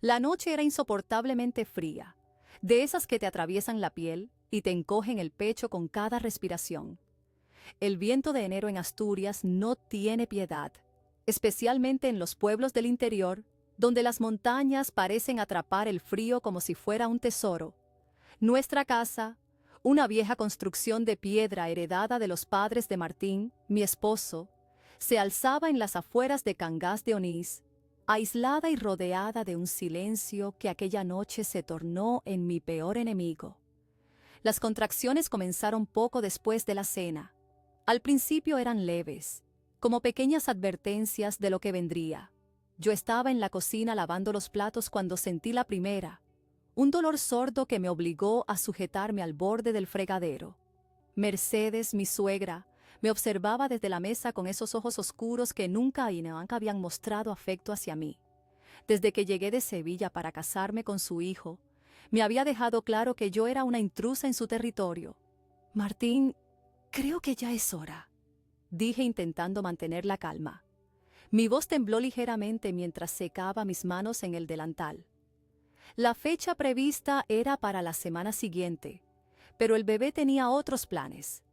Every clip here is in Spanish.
La noche era insoportablemente fría, de esas que te atraviesan la piel y te encogen el pecho con cada respiración. El viento de enero en Asturias no tiene piedad, especialmente en los pueblos del interior, donde las montañas parecen atrapar el frío como si fuera un tesoro. Nuestra casa, una vieja construcción de piedra heredada de los padres de Martín, mi esposo, se alzaba en las afueras de Cangas de Onís, aislada y rodeada de un silencio que aquella noche se tornó en mi peor enemigo. Las contracciones comenzaron poco después de la cena. Al principio eran leves, como pequeñas advertencias de lo que vendría. Yo estaba en la cocina lavando los platos cuando sentí la primera, un dolor sordo que me obligó a sujetarme al borde del fregadero. Mercedes, mi suegra, me observaba desde la mesa con esos ojos oscuros que nunca habían mostrado afecto hacia mí. Desde que llegué de Sevilla para casarme con su hijo, me había dejado claro que yo era una intrusa en su territorio. Martín, creo que ya es hora, dije intentando mantener la calma. Mi voz tembló ligeramente mientras secaba mis manos en el delantal. La fecha prevista era para la semana siguiente, pero el bebé tenía otros planes.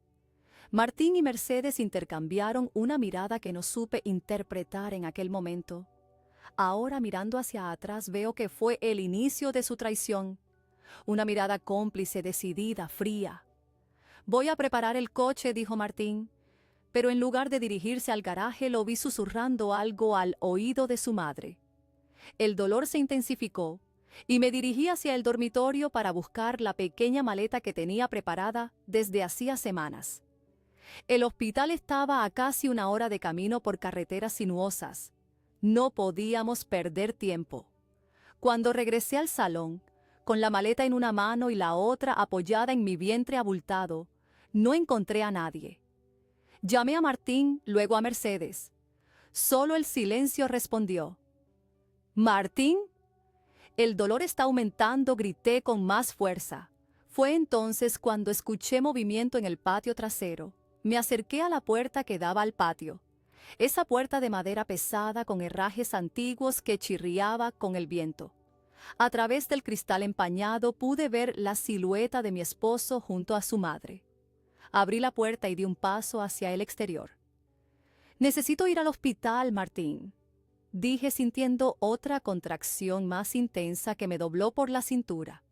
Martín y Mercedes intercambiaron una mirada que no supe interpretar en aquel momento. Ahora, mirando hacia atrás, veo que fue el inicio de su traición. Una mirada cómplice, decidida, fría. «Voy a preparar el coche», dijo Martín, pero en lugar de dirigirse al garaje lo vi susurrando algo al oído de su madre. El dolor se intensificó y me dirigí hacia el dormitorio para buscar la pequeña maleta que tenía preparada desde hacía semanas. El hospital estaba a casi 1 hora de camino por carreteras sinuosas. No podíamos perder tiempo. Cuando regresé al salón, con la maleta en una mano y la otra apoyada en mi vientre abultado, no encontré a nadie. Llamé a Martín, luego a Mercedes. Solo el silencio respondió. «¿Martín?» «El dolor está aumentando», grité con más fuerza. Fue entonces cuando escuché movimiento en el patio trasero. Me acerqué a la puerta que daba al patio. Esa puerta de madera pesada con herrajes antiguos que chirriaba con el viento. A través del cristal empañado pude ver la silueta de mi esposo junto a su madre. Abrí la puerta y di un paso hacia el exterior. «Necesito ir al hospital, Martín», dije sintiendo otra contracción más intensa que me dobló por la cintura.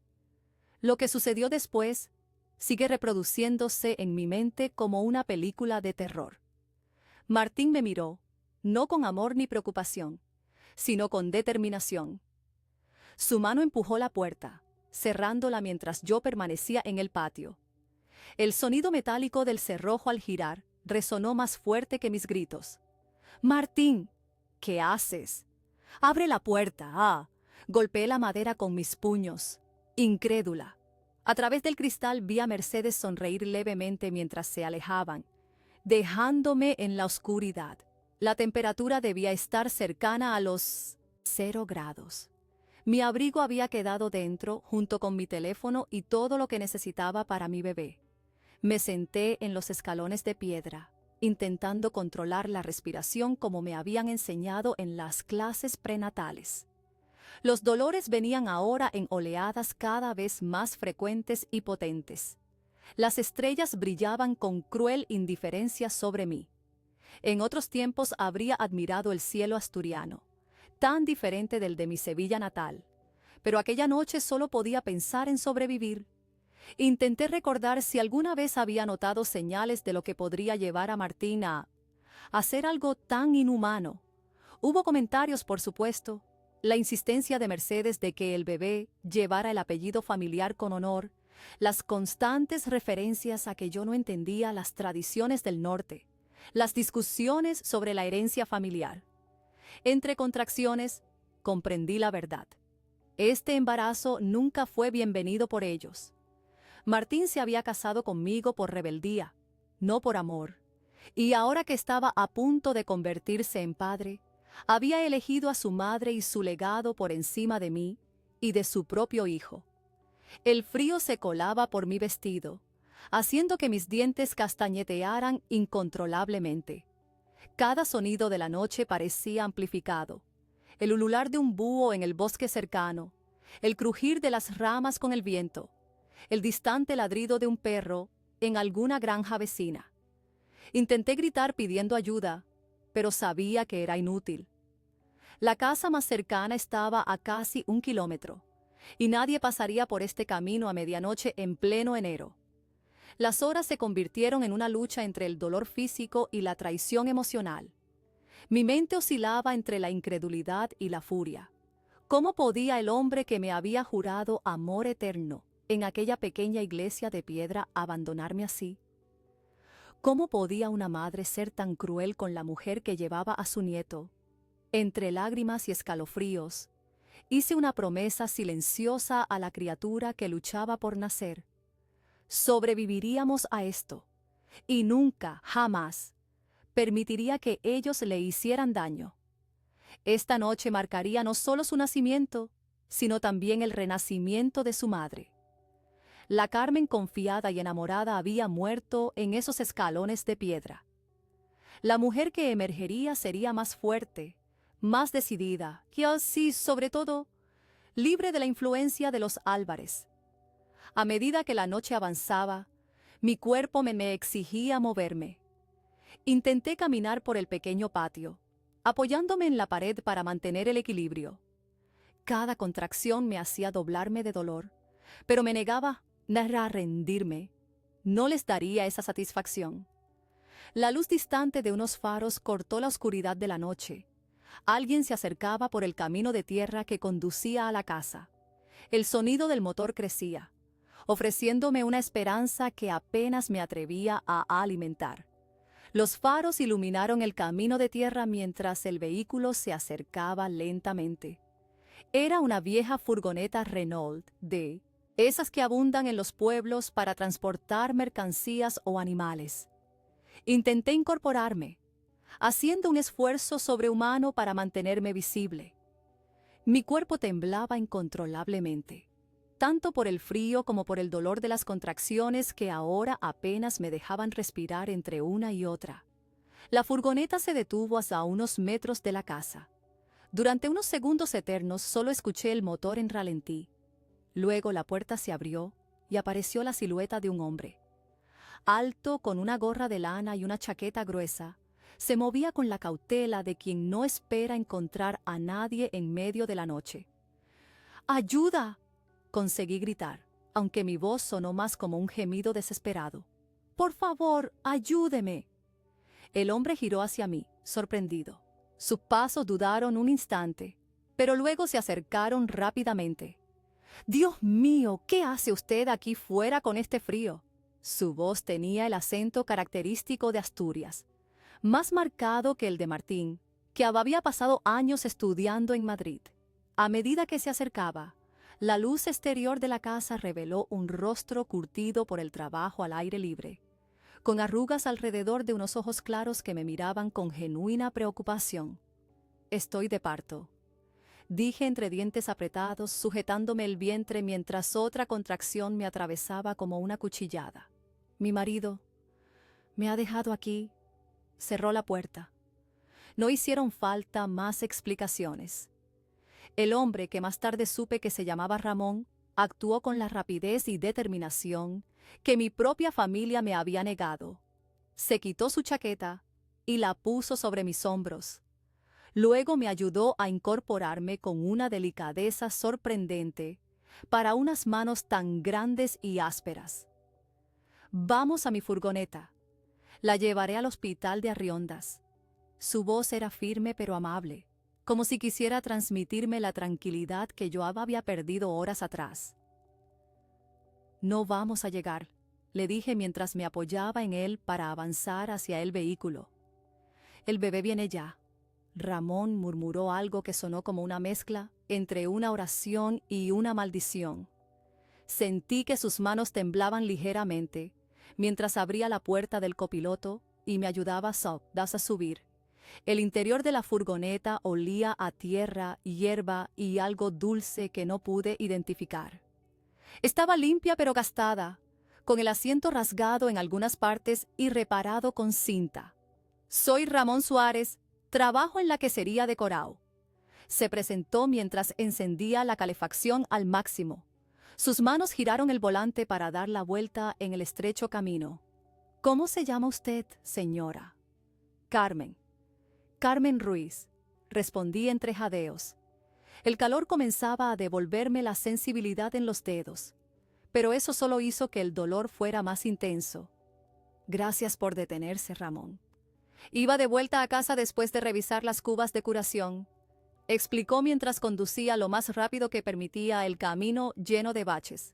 Lo que sucedió después sigue reproduciéndose en mi mente como una película de terror. Martín me miró, no con amor ni preocupación, sino con determinación. Su mano empujó la puerta, cerrándola mientras yo permanecía en el patio. El sonido metálico del cerrojo al girar resonó más fuerte que mis gritos. «Martín, ¿qué haces? Abre la puerta, ah». Golpeé la madera con mis puños, incrédula. A través del cristal vi a Mercedes sonreír levemente mientras se alejaban, dejándome en la oscuridad. La temperatura debía estar cercana a los 0 grados. Mi abrigo había quedado dentro, junto con mi teléfono y todo lo que necesitaba para mi bebé. Me senté en los escalones de piedra, intentando controlar la respiración como me habían enseñado en las clases prenatales. Los dolores venían ahora en oleadas cada vez más frecuentes y potentes. Las estrellas brillaban con cruel indiferencia sobre mí. En otros tiempos habría admirado el cielo asturiano, tan diferente del de mi Sevilla natal, pero aquella noche solo podía pensar en sobrevivir. Intenté recordar si alguna vez había notado señales de lo que podría llevar a Martín a hacer algo tan inhumano. Hubo comentarios, por supuesto, la insistencia de Mercedes de que el bebé llevara el apellido familiar con honor, las constantes referencias a que yo no entendía las tradiciones del norte, las discusiones sobre la herencia familiar. Entre contracciones, comprendí la verdad. Este embarazo nunca fue bienvenido por ellos. Martín se había casado conmigo por rebeldía, no por amor, y ahora que estaba a punto de convertirse en padre, había elegido a su madre y su legado por encima de mí y de su propio hijo. El frío se colaba por mi vestido, haciendo que mis dientes castañetearan incontrolablemente. Cada sonido de la noche parecía amplificado. el ulular de un búho en el bosque cercano, el crujir de las ramas con el viento, el distante ladrido de un perro en alguna granja vecina. Intenté gritar pidiendo ayuda, pero sabía que era inútil. La casa más cercana estaba a casi 1 kilómetro, y nadie pasaría por este camino a medianoche en pleno enero. Las horas se convirtieron en una lucha entre el dolor físico y la traición emocional. Mi mente oscilaba entre la incredulidad y la furia. ¿Cómo podía el hombre que me había jurado amor eterno en aquella pequeña iglesia de piedra abandonarme así? ¿Cómo podía una madre ser tan cruel con la mujer que llevaba a su nieto? Entre lágrimas y escalofríos, hice una promesa silenciosa a la criatura que luchaba por nacer. Sobreviviríamos a esto, y nunca, jamás, permitiría que ellos le hicieran daño. Esta noche marcaría no solo su nacimiento, sino también el renacimiento de su madre. La Carmen confiada y enamorada había muerto en esos escalones de piedra. La mujer que emergería sería más fuerte, más decidida, y así, sobre todo, libre de la influencia de los Álvarez. A medida que la noche avanzaba, mi cuerpo me exigía moverme. Intenté caminar por el pequeño patio, apoyándome en la pared para mantener el equilibrio. Cada contracción me hacía doblarme de dolor, pero me negaba a rendirme. No les daría esa satisfacción. La luz distante de unos faros cortó la oscuridad de la noche. Alguien se acercaba por el camino de tierra que conducía a la casa. El sonido del motor crecía, ofreciéndome una esperanza que apenas me atrevía a alimentar. Los faros iluminaron el camino de tierra mientras el vehículo se acercaba lentamente. Era una vieja furgoneta Renault de esas que abundan en los pueblos para transportar mercancías o animales. Intenté incorporarme, haciendo un esfuerzo sobrehumano para mantenerme visible. Mi cuerpo temblaba incontrolablemente, tanto por el frío como por el dolor de las contracciones que ahora apenas me dejaban respirar entre una y otra. La furgoneta se detuvo hasta unos metros de la casa. Durante unos segundos eternos solo escuché el motor en ralentí. Luego la puerta se abrió y apareció la silueta de un hombre. Alto, con una gorra de lana y una chaqueta gruesa, se movía con la cautela de quien no espera encontrar a nadie en medio de la noche. ¡Ayuda!, conseguí gritar, aunque mi voz sonó más como un gemido desesperado. ¡Por favor, ayúdeme! El hombre giró hacia mí, sorprendido. Sus pasos dudaron un instante, pero luego se acercaron rápidamente. «Dios mío, ¿qué hace usted aquí fuera con este frío?». Su voz tenía el acento característico de Asturias, más marcado que el de Martín, que había pasado años estudiando en Madrid. A medida que se acercaba, la luz exterior de la casa reveló un rostro curtido por el trabajo al aire libre, con arrugas alrededor de unos ojos claros que me miraban con genuina preocupación. «Estoy de parto», dije entre dientes apretados, sujetándome el vientre mientras otra contracción me atravesaba como una cuchillada. Mi marido me ha dejado aquí. Cerró la puerta. No hicieron falta más explicaciones. El hombre, que más tarde supe que se llamaba Ramón, actuó con la rapidez y determinación que mi propia familia me había negado. Se quitó su chaqueta y la puso sobre mis hombros. Luego me ayudó a incorporarme con una delicadeza sorprendente para unas manos tan grandes y ásperas. «Vamos a mi furgoneta. La llevaré al hospital de Arriondas». Su voz era firme pero amable, como si quisiera transmitirme la tranquilidad que yo había perdido horas atrás. «No vamos a llegar», le dije mientras me apoyaba en él para avanzar hacia el vehículo. «El bebé viene ya». Ramón murmuró algo que sonó como una mezcla entre una oración y una maldición. Sentí que sus manos temblaban ligeramente mientras abría la puerta del copiloto y me ayudaba a subir. El interior de la furgoneta olía a tierra, hierba y algo dulce que no pude identificar. Estaba limpia pero gastada, con el asiento rasgado en algunas partes y reparado con cinta. «Soy Ramón Suárez. Trabajo en la quesería de Corao». Se presentó mientras encendía la calefacción al máximo. Sus manos giraron el volante para dar la vuelta en el estrecho camino. «¿Cómo se llama usted, señora?» «Carmen». «Carmen Ruiz», respondí entre jadeos. El calor comenzaba a devolverme la sensibilidad en los dedos, pero eso solo hizo que el dolor fuera más intenso. «Gracias por detenerse, Ramón. Iba de vuelta a casa después de revisar las cubas de curación», explicó mientras conducía lo más rápido que permitía el camino lleno de baches.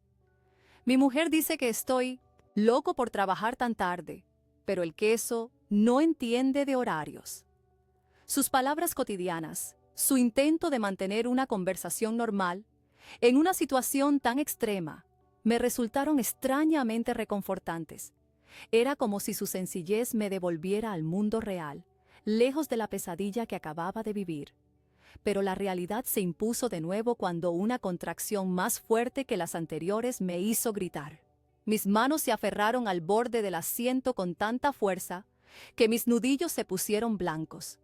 «Mi mujer dice que estoy loco por trabajar tan tarde, pero el queso no entiende de horarios». Sus palabras cotidianas, su intento de mantener una conversación normal, en una situación tan extrema, me resultaron extrañamente reconfortantes. Era como si su sencillez me devolviera al mundo real, lejos de la pesadilla que acababa de vivir. Pero la realidad se impuso de nuevo cuando una contracción más fuerte que las anteriores me hizo gritar. Mis manos se aferraron al borde del asiento con tanta fuerza que mis nudillos se pusieron blancos.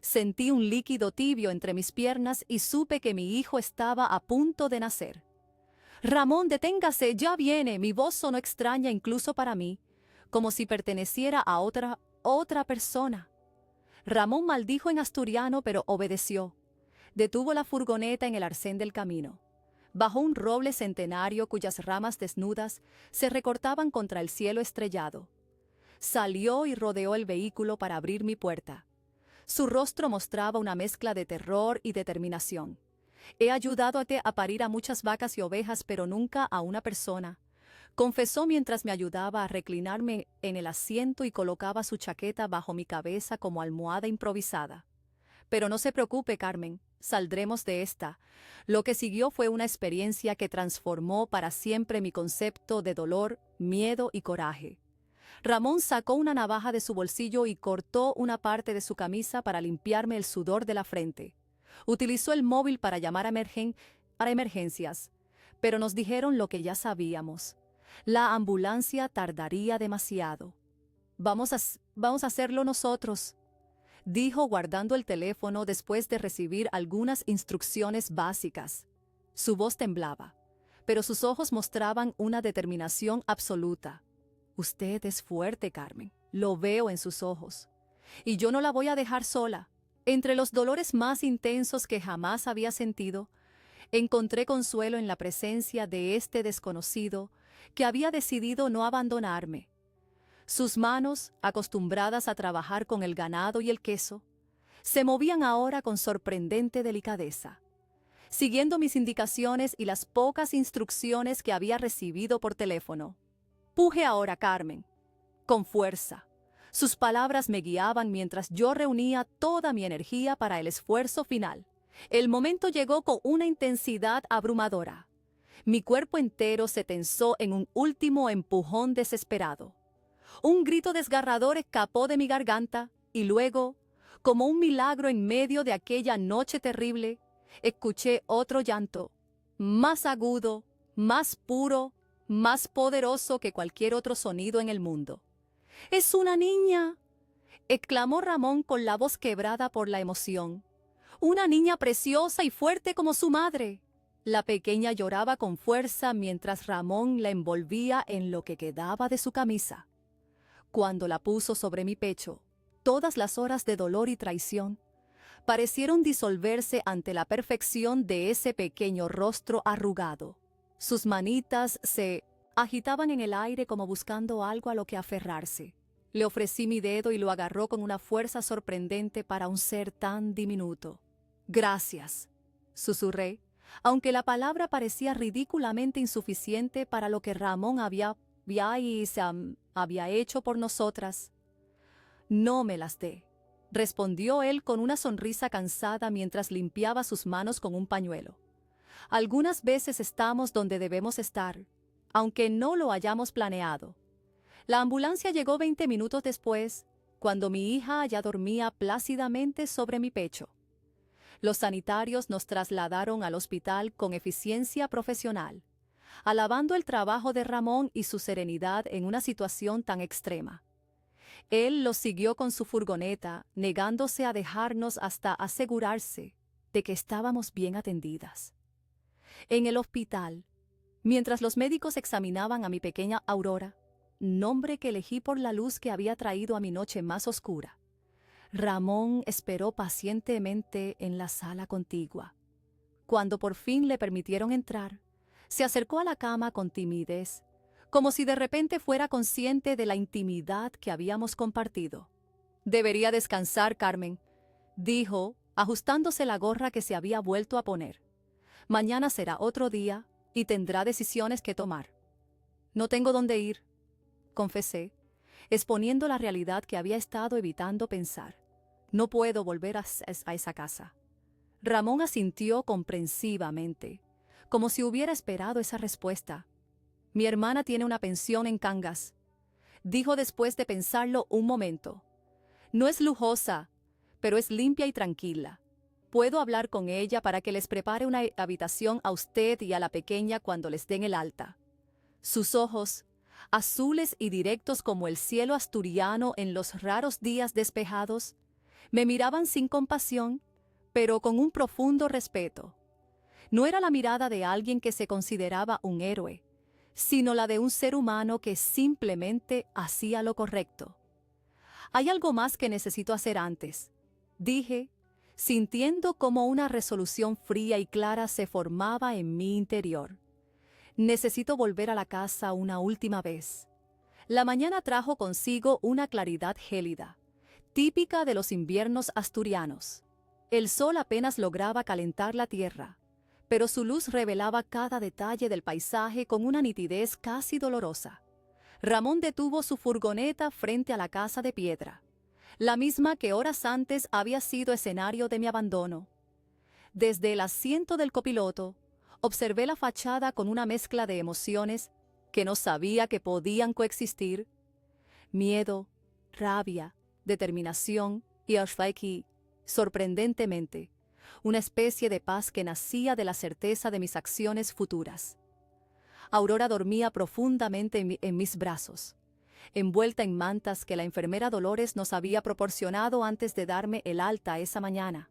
Sentí un líquido tibio entre mis piernas y supe que mi hijo estaba a punto de nacer. «Ramón, deténgase, ya viene». Mi voz sonó extraña incluso para mí, como si perteneciera a otra persona. Ramón maldijo en asturiano, pero obedeció. Detuvo la furgoneta en el arcén del camino. Bajó un roble centenario cuyas ramas desnudas se recortaban contra el cielo estrellado. Salió y rodeó el vehículo para abrir mi puerta. Su rostro mostraba una mezcla de terror y determinación. «He ayudado a parir a muchas vacas y ovejas, pero nunca a una persona», confesó mientras me ayudaba a reclinarme en el asiento y colocaba su chaqueta bajo mi cabeza como almohada improvisada. «Pero no se preocupe, Carmen, saldremos de esta». Lo que siguió fue una experiencia que transformó para siempre mi concepto de dolor, miedo y coraje. Ramón sacó una navaja de su bolsillo y cortó una parte de su camisa para limpiarme el sudor de la frente. Utilizó el móvil para llamar a emergencias, pero nos dijeron lo que ya sabíamos. La ambulancia tardaría demasiado. Vamos a hacerlo nosotros», dijo guardando el teléfono después de recibir algunas instrucciones básicas. Su voz temblaba, pero sus ojos mostraban una determinación absoluta. «Usted es fuerte, Carmen. Lo veo en sus ojos. Y yo no la voy a dejar sola». Entre los dolores más intensos que jamás había sentido, encontré consuelo en la presencia de este desconocido que había decidido no abandonarme. Sus manos, acostumbradas a trabajar con el ganado y el queso, se movían ahora con sorprendente delicadeza, siguiendo mis indicaciones y las pocas instrucciones que había recibido por teléfono. «Puje ahora, Carmen, con fuerza». Sus palabras me guiaban mientras yo reunía toda mi energía para el esfuerzo final. El momento llegó con una intensidad abrumadora. Mi cuerpo entero se tensó en un último empujón desesperado. Un grito desgarrador escapó de mi garganta y luego, como un milagro en medio de aquella noche terrible, escuché otro llanto, más agudo, más puro, más poderoso que cualquier otro sonido en el mundo. «¡Es una niña!», exclamó Ramón con la voz quebrada por la emoción. «Una niña preciosa y fuerte como su madre». La pequeña lloraba con fuerza mientras Ramón la envolvía en lo que quedaba de su camisa. Cuando la puso sobre mi pecho, todas las horas de dolor y traición parecieron disolverse ante la perfección de ese pequeño rostro arrugado. Sus manitas se agitaban en el aire como buscando algo a lo que aferrarse. Le ofrecí mi dedo y lo agarró con una fuerza sorprendente para un ser tan diminuto. «Gracias», susurré, aunque la palabra parecía ridículamente insuficiente para lo que Ramón había hecho por nosotras. «No me las dé», respondió él con una sonrisa cansada mientras limpiaba sus manos con un pañuelo. «Algunas veces estamos donde debemos estar, aunque no lo hayamos planeado». La ambulancia llegó 20 minutos después, cuando mi hija ya dormía plácidamente sobre mi pecho. Los sanitarios nos trasladaron al hospital con eficiencia profesional, alabando el trabajo de Ramón y su serenidad en una situación tan extrema. Él los siguió con su furgoneta, negándose a dejarnos hasta asegurarse de que estábamos bien atendidas. En el hospital, mientras los médicos examinaban a mi pequeña Aurora, nombre que elegí por la luz que había traído a mi noche más oscura, Ramón esperó pacientemente en la sala contigua. Cuando por fin le permitieron entrar, se acercó a la cama con timidez, como si de repente fuera consciente de la intimidad que habíamos compartido. «Debería descansar, Carmen», dijo, ajustándose la gorra que se había vuelto a poner. «Mañana será otro día y tendrá decisiones que tomar». «No tengo dónde ir», confesé, exponiendo la realidad que había estado evitando pensar. «No puedo volver a esa casa». Ramón asintió comprensivamente, como si hubiera esperado esa respuesta. «Mi hermana tiene una pensión en Cangas», dijo después de pensarlo un momento. «No es lujosa, pero es limpia y tranquila. Puedo hablar con ella para que les prepare una habitación a usted y a la pequeña cuando les den el alta». Sus ojos, azules y directos como el cielo asturiano en los raros días despejados, me miraban sin compasión, pero con un profundo respeto. No era la mirada de alguien que se consideraba un héroe, sino la de un ser humano que simplemente hacía lo correcto. «Hay algo más que necesito hacer antes», dije, sintiendo como una resolución fría y clara se formaba en mi interior. «Necesito volver a la casa una última vez». La mañana trajo consigo una claridad gélida, típica de los inviernos asturianos. El sol apenas lograba calentar la tierra, pero su luz revelaba cada detalle del paisaje con una nitidez casi dolorosa. Ramón detuvo su furgoneta frente a la casa de piedra, la misma que horas antes había sido escenario de mi abandono. Desde el asiento del copiloto, observé la fachada con una mezcla de emociones que no sabía que podían coexistir: miedo, rabia, determinación y hasta aquí, sorprendentemente, una especie de paz que nacía de la certeza de mis acciones futuras. Aurora dormía profundamente en mis brazos, envuelta en mantas que la enfermera Dolores nos había proporcionado antes de darme el alta esa mañana.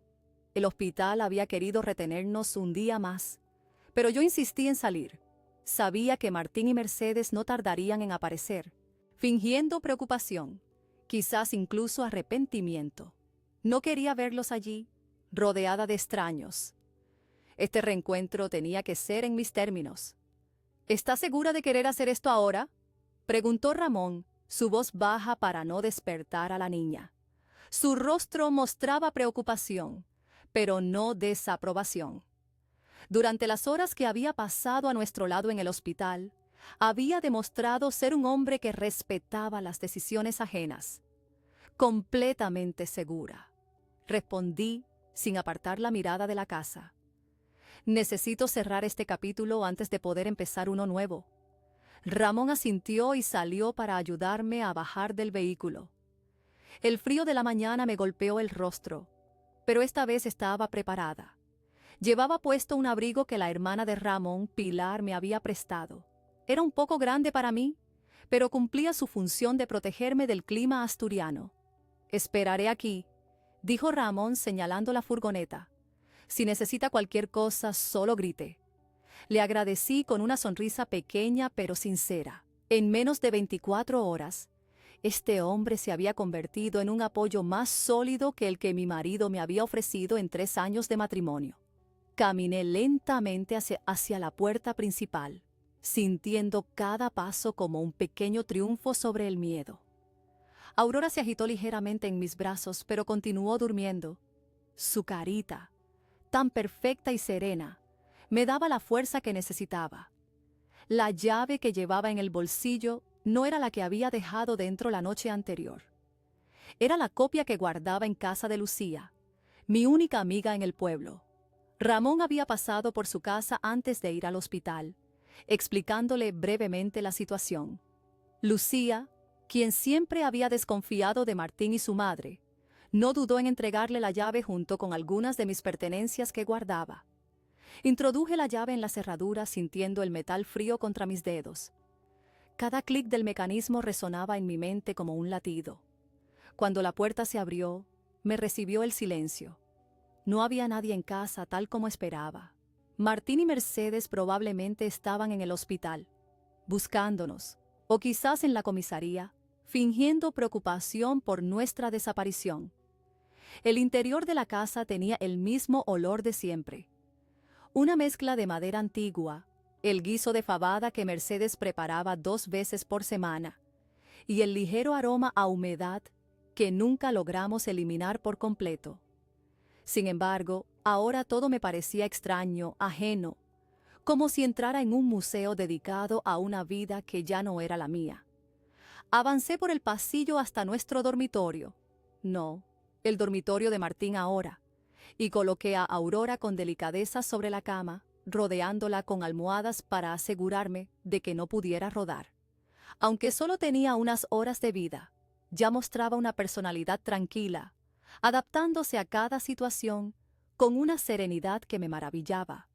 El hospital había querido retenernos un día más, pero yo insistí en salir. Sabía que Martín y Mercedes no tardarían en aparecer, fingiendo preocupación, quizás incluso arrepentimiento. No quería verlos allí, rodeada de extraños. Este reencuentro tenía que ser en mis términos. «¿Estás segura de querer hacer esto ahora?», preguntó Ramón, su voz baja para no despertar a la niña. Su rostro mostraba preocupación, pero no desaprobación. Durante las horas que había pasado a nuestro lado en el hospital, había demostrado ser un hombre que respetaba las decisiones ajenas. «Completamente segura», respondí sin apartar la mirada de la casa. «Necesito cerrar este capítulo antes de poder empezar uno nuevo». Ramón asintió y salió para ayudarme a bajar del vehículo. El frío de la mañana me golpeó el rostro, pero esta vez estaba preparada. Llevaba puesto un abrigo que la hermana de Ramón, Pilar, me había prestado. Era un poco grande para mí, pero cumplía su función de protegerme del clima asturiano. «Esperaré aquí», dijo Ramón señalando la furgoneta. «Si necesita cualquier cosa, solo grite». Le agradecí con una sonrisa pequeña pero sincera. En menos de 24 horas, este hombre se había convertido en un apoyo más sólido que el que mi marido me había ofrecido en 3 años de matrimonio. Caminé lentamente hacia la puerta principal, sintiendo cada paso como un pequeño triunfo sobre el miedo. Aurora se agitó ligeramente en mis brazos, pero continuó durmiendo. Su carita, tan perfecta y serena, me daba la fuerza que necesitaba. La llave que llevaba en el bolsillo no era la que había dejado dentro la noche anterior. Era la copia que guardaba en casa de Lucía, mi única amiga en el pueblo. Ramón había pasado por su casa antes de ir al hospital, explicándole brevemente la situación. Lucía, quien siempre había desconfiado de Martín y su madre, no dudó en entregarle la llave junto con algunas de mis pertenencias que guardaba. Introduje la llave en la cerradura sintiendo el metal frío contra mis dedos. Cada clic del mecanismo resonaba en mi mente como un latido. Cuando la puerta se abrió, me recibió el silencio. No había nadie en casa tal como esperaba. Martín y Mercedes probablemente estaban en el hospital, buscándonos, o quizás en la comisaría, fingiendo preocupación por nuestra desaparición. El interior de la casa tenía el mismo olor de siempre. Una mezcla de madera antigua, el guiso de fabada que Mercedes preparaba 2 veces por semana, y el ligero aroma a humedad que nunca logramos eliminar por completo. Sin embargo, ahora todo me parecía extraño, ajeno, como si entrara en un museo dedicado a una vida que ya no era la mía. Avancé por el pasillo hasta nuestro dormitorio. No, el dormitorio de Martín ahora, y coloqué a Aurora con delicadeza sobre la cama, rodeándola con almohadas para asegurarme de que no pudiera rodar. Aunque solo tenía unas horas de vida, ya mostraba una personalidad tranquila, adaptándose a cada situación con una serenidad que me maravillaba.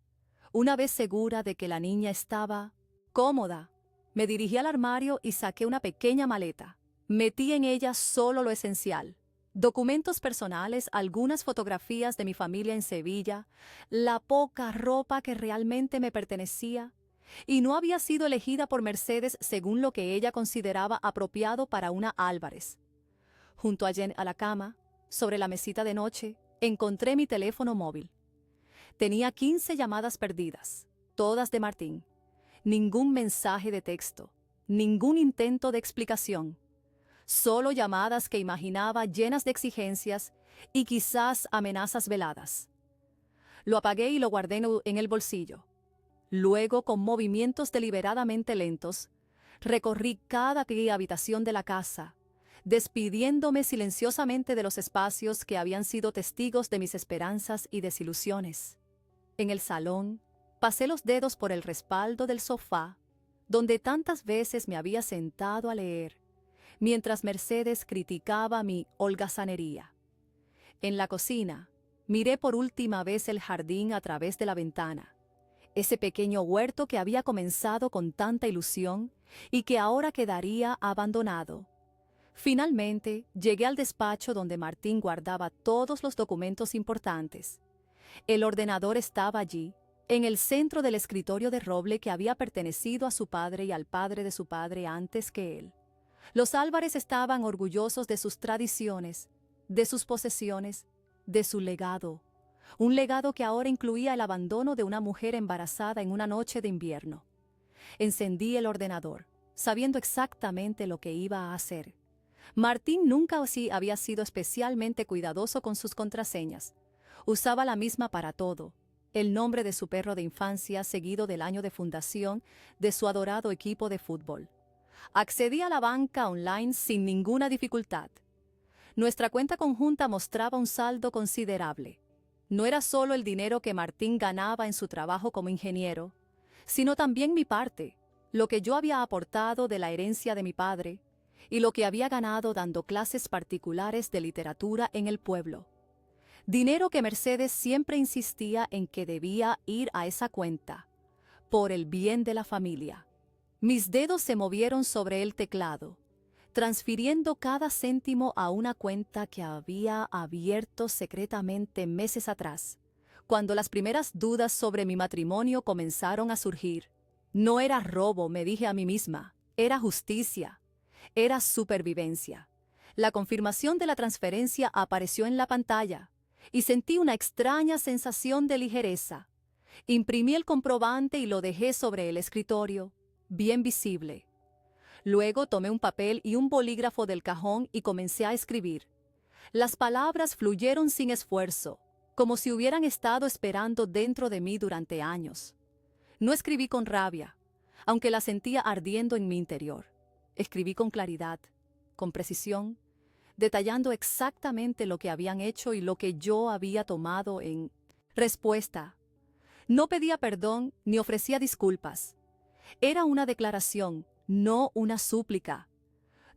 Una vez segura de que la niña estaba cómoda, me dirigí al armario y saqué una pequeña maleta. Metí en ella solo lo esencial: documentos personales, algunas fotografías de mi familia en Sevilla, la poca ropa que realmente me pertenecía y no había sido elegida por Mercedes según lo que ella consideraba apropiado para una Álvarez. Junto a la cama, sobre la mesita de noche, encontré mi teléfono móvil. Tenía 15 llamadas perdidas, todas de Martín. Ningún mensaje de texto, ningún intento de explicación. Solo llamadas que imaginaba llenas de exigencias y quizás amenazas veladas. Lo apagué y lo guardé en el bolsillo. Luego, con movimientos deliberadamente lentos, recorrí cada habitación de la casa, despidiéndome silenciosamente de los espacios que habían sido testigos de mis esperanzas y desilusiones. En el salón, pasé los dedos por el respaldo del sofá, donde tantas veces me había sentado a leer, mientras Mercedes criticaba mi holgazanería. En la cocina, miré por última vez el jardín a través de la ventana, ese pequeño huerto que había comenzado con tanta ilusión y que ahora quedaría abandonado. Finalmente, llegué al despacho donde Martín guardaba todos los documentos importantes. El ordenador estaba allí, en el centro del escritorio de roble que había pertenecido a su padre y al padre de su padre antes que él. Los Álvarez estaban orgullosos de sus tradiciones, de sus posesiones, de su legado. Un legado que ahora incluía el abandono de una mujer embarazada en una noche de invierno. Encendí el ordenador, sabiendo exactamente lo que iba a hacer. Martín nunca había sido especialmente cuidadoso con sus contraseñas. Usaba la misma para todo: el nombre de su perro de infancia seguido del año de fundación de su adorado equipo de fútbol. Accedí a la banca online sin ninguna dificultad. Nuestra cuenta conjunta mostraba un saldo considerable. No era solo el dinero que Martín ganaba en su trabajo como ingeniero, sino también mi parte, lo que yo había aportado de la herencia de mi padre y lo que había ganado dando clases particulares de literatura en el pueblo. Dinero que Mercedes siempre insistía en que debía ir a esa cuenta, por el bien de la familia. Mis dedos se movieron sobre el teclado, transfiriendo cada céntimo a una cuenta que había abierto secretamente meses atrás, cuando las primeras dudas sobre mi matrimonio comenzaron a surgir. No era robo, me dije a mí misma, era justicia, era supervivencia. La confirmación de la transferencia apareció en la pantalla y sentí una extraña sensación de ligereza. Imprimí el comprobante y lo dejé sobre el escritorio, bien visible. Luego tomé un papel y un bolígrafo del cajón y comencé a escribir. Las palabras fluyeron sin esfuerzo, como si hubieran estado esperando dentro de mí durante años. No escribí con rabia, aunque la sentía ardiendo en mi interior. Escribí con claridad, con precisión, detallando exactamente lo que habían hecho y lo que yo había tomado en respuesta. No pedía perdón ni ofrecía disculpas. Era una declaración, no una súplica.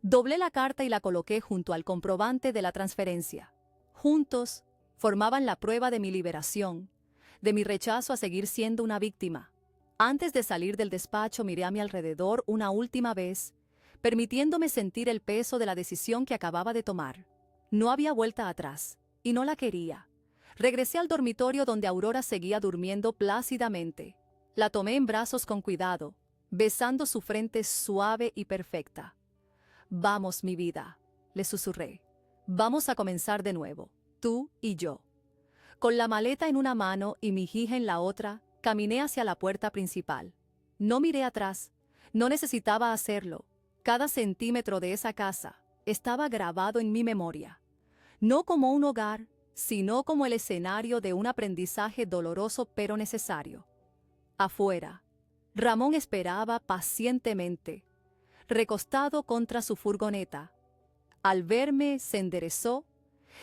Doblé la carta y la coloqué junto al comprobante de la transferencia. Juntos, formaban la prueba de mi liberación, de mi rechazo a seguir siendo una víctima. Antes de salir del despacho miré a mi alrededor una última vez, permitiéndome sentir el peso de la decisión que acababa de tomar. No había vuelta atrás, y no la quería. Regresé al dormitorio donde Aurora seguía durmiendo plácidamente. La tomé en brazos con cuidado, besando su frente suave y perfecta. «Vamos, mi vida», le susurré. «Vamos a comenzar de nuevo, tú y yo». Con la maleta en una mano y mi hija en la otra, caminé hacia la puerta principal. No miré atrás. No necesitaba hacerlo. Cada centímetro de esa casa estaba grabado en mi memoria. No como un hogar, sino como el escenario de un aprendizaje doloroso pero necesario. Afuera, Ramón esperaba pacientemente, recostado contra su furgoneta. Al verme, se enderezó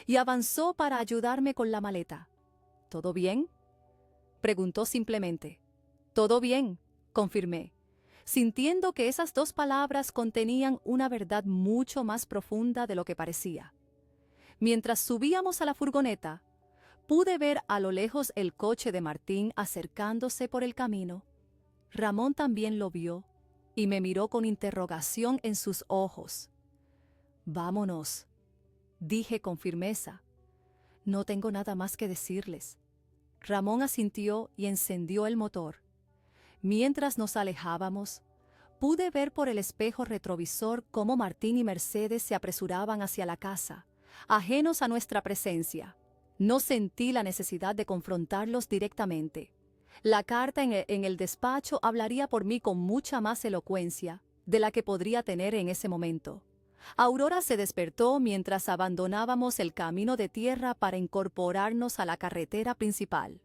y avanzó para ayudarme con la maleta. «¿Todo bien?», preguntó simplemente. «Todo bien», confirmé, sintiendo que esas dos palabras contenían una verdad mucho más profunda de lo que parecía. Mientras subíamos a la furgoneta, pude ver a lo lejos el coche de Martín acercándose por el camino. Ramón también lo vio y me miró con interrogación en sus ojos. «Vámonos», dije con firmeza. «No tengo nada más que decirles». Ramón asintió y encendió el motor. Mientras nos alejábamos, pude ver por el espejo retrovisor cómo Martín y Mercedes se apresuraban hacia la casa, ajenos a nuestra presencia. No sentí la necesidad de confrontarlos directamente. La carta en el despacho hablaría por mí con mucha más elocuencia de la que podría tener en ese momento. Aurora se despertó mientras abandonábamos el camino de tierra para incorporarnos a la carretera principal.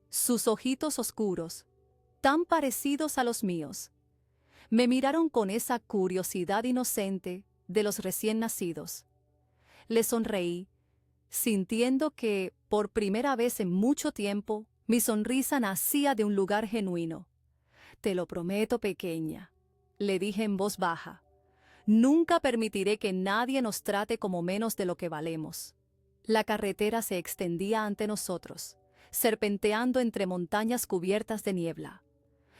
Sus ojitos oscuros, tan parecidos a los míos, me miraron con esa curiosidad inocente de los recién nacidos. Le sonreí, sintiendo que, por primera vez en mucho tiempo, mi sonrisa nacía de un lugar genuino. «Te lo prometo, pequeña», le dije en voz baja. «Nunca permitiré que nadie nos trate como menos de lo que valemos». La carretera se extendía ante nosotros, serpenteando entre montañas cubiertas de niebla.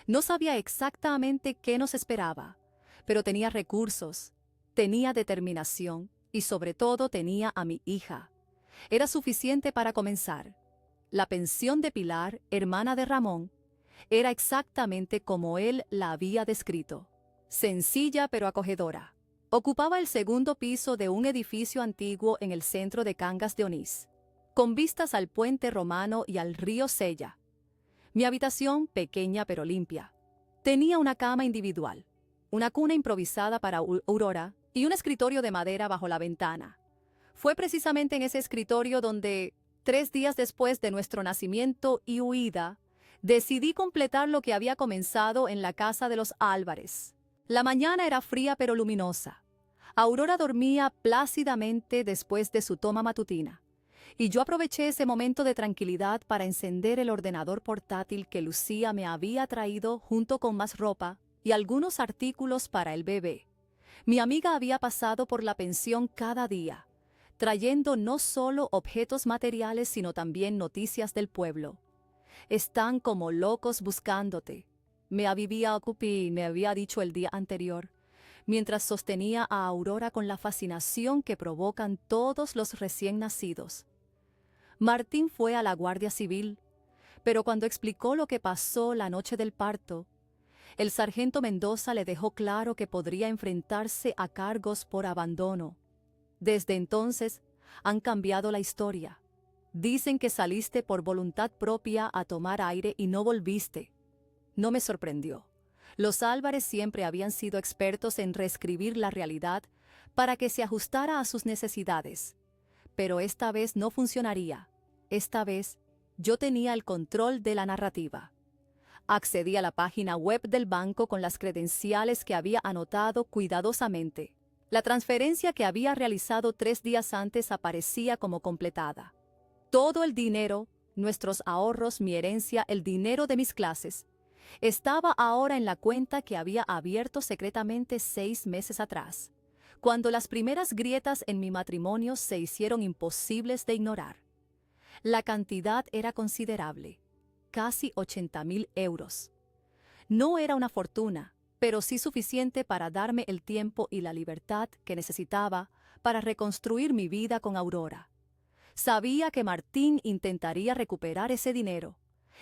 No sabía exactamente qué nos esperaba, pero tenía recursos, tenía determinación y sobre todo tenía a mi hija. Era suficiente para comenzar. La pensión de Pilar, hermana de Ramón, era exactamente como él la había descrito. Sencilla pero acogedora. Ocupaba el segundo piso de un edificio antiguo en el centro de Cangas de Onís, con vistas al puente romano y al río Sella. Mi habitación, pequeña pero limpia, tenía una cama individual, una cuna improvisada para Aurora y un escritorio de madera bajo la ventana. Fue precisamente en ese escritorio donde, 3 días después de nuestro nacimiento y huida, decidí completar lo que había comenzado en la casa de los Álvarez. La mañana era fría pero luminosa. Aurora dormía plácidamente después de su toma matutina, y yo aproveché ese momento de tranquilidad para encender el ordenador portátil que Lucía me había traído junto con más ropa y algunos artículos para el bebé. Mi amiga había pasado por la pensión cada día, trayendo no solo objetos materiales sino también noticias del pueblo. «Están como locos buscándote», me había dicho el día anterior, mientras sostenía a Aurora con la fascinación que provocan todos los recién nacidos. Martín fue a la Guardia Civil, pero cuando explicó lo que pasó la noche del parto, el sargento Mendoza le dejó claro que podría enfrentarse a cargos por abandono. Desde entonces han cambiado la historia. Dicen que saliste por voluntad propia a tomar aire y no volviste. No me sorprendió. Los Álvarez siempre habían sido expertos en reescribir la realidad para que se ajustara a sus necesidades. Pero esta vez no funcionaría. Esta vez yo tenía el control de la narrativa. Accedí a la página web del banco con las credenciales que había anotado cuidadosamente. La transferencia que había realizado 3 días antes aparecía como completada. Todo el dinero, nuestros ahorros, mi herencia, el dinero de mis clases, estaba ahora en la cuenta que había abierto secretamente 6 meses atrás, cuando las primeras grietas en mi matrimonio se hicieron imposibles de ignorar. La cantidad era considerable, casi 80.000 euros. No era una fortuna, pero sí suficiente para darme el tiempo y la libertad que necesitaba para reconstruir mi vida con Aurora. Sabía que Martín intentaría recuperar ese dinero,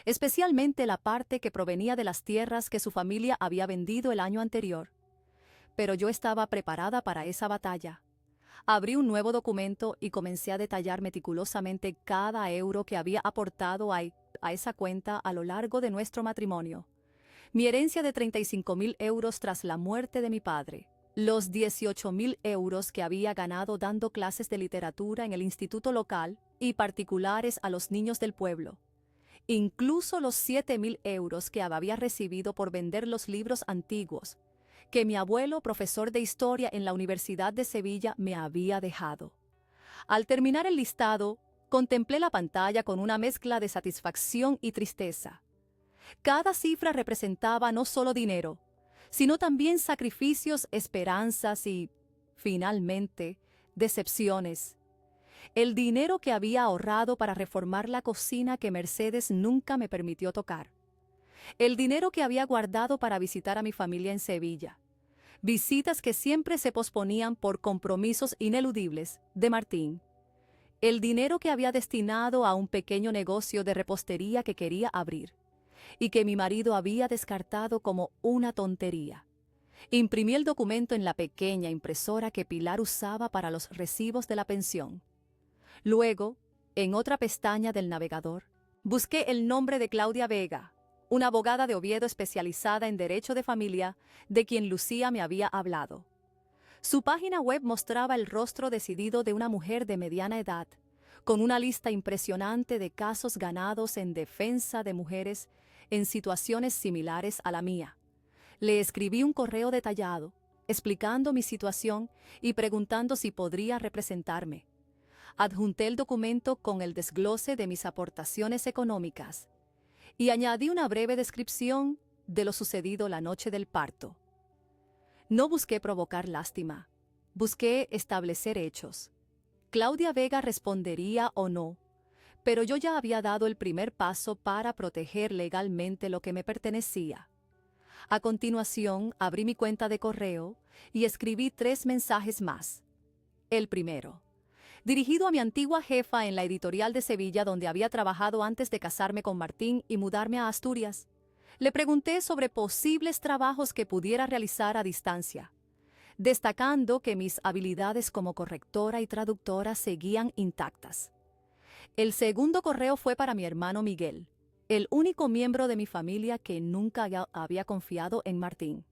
especialmente la parte que provenía de las tierras que su familia había vendido el año anterior. Pero yo estaba preparada para esa batalla. Abrí un nuevo documento y comencé a detallar meticulosamente cada euro que había aportado a esa cuenta a lo largo de nuestro matrimonio. Mi herencia de 35.000 euros tras la muerte de mi padre, los 18.000 euros que había ganado dando clases de literatura en el instituto local y particulares a los niños del pueblo, incluso los 7.000 euros que había recibido por vender los libros antiguos que mi abuelo, profesor de historia en la Universidad de Sevilla, me había dejado. Al terminar el listado, contemplé la pantalla con una mezcla de satisfacción y tristeza. Cada cifra representaba no solo dinero, sino también sacrificios, esperanzas y, finalmente, decepciones. El dinero que había ahorrado para reformar la cocina que Mercedes nunca me permitió tocar. El dinero que había guardado para visitar a mi familia en Sevilla. Visitas que siempre se posponían por compromisos ineludibles de Martín. El dinero que había destinado a un pequeño negocio de repostería que quería abrir y que mi marido había descartado como una tontería. Imprimí el documento en la pequeña impresora que Pilar usaba para los recibos de la pensión. Luego, en otra pestaña del navegador, busqué el nombre de Claudia Vega, una abogada de Oviedo especializada en derecho de familia, de quien Lucía me había hablado. Su página web mostraba el rostro decidido de una mujer de mediana edad, con una lista impresionante de casos ganados en defensa de mujeres en situaciones similares a la mía. Le escribí un correo detallado, explicando mi situación y preguntando si podría representarme. Adjunté el documento con el desglose de mis aportaciones económicas y añadí una breve descripción de lo sucedido la noche del parto. No busqué provocar lástima, busqué establecer hechos. Claudia Vega respondería o no, pero yo ya había dado el primer paso para proteger legalmente lo que me pertenecía. A continuación, abrí mi cuenta de correo y escribí 3 mensajes más. El primero, dirigido a mi antigua jefa en la editorial de Sevilla donde había trabajado antes de casarme con Martín y mudarme a Asturias. Le pregunté sobre posibles trabajos que pudiera realizar a distancia, destacando que mis habilidades como correctora y traductora seguían intactas. El segundo correo fue para mi hermano Miguel, el único miembro de mi familia que nunca había confiado en Martín.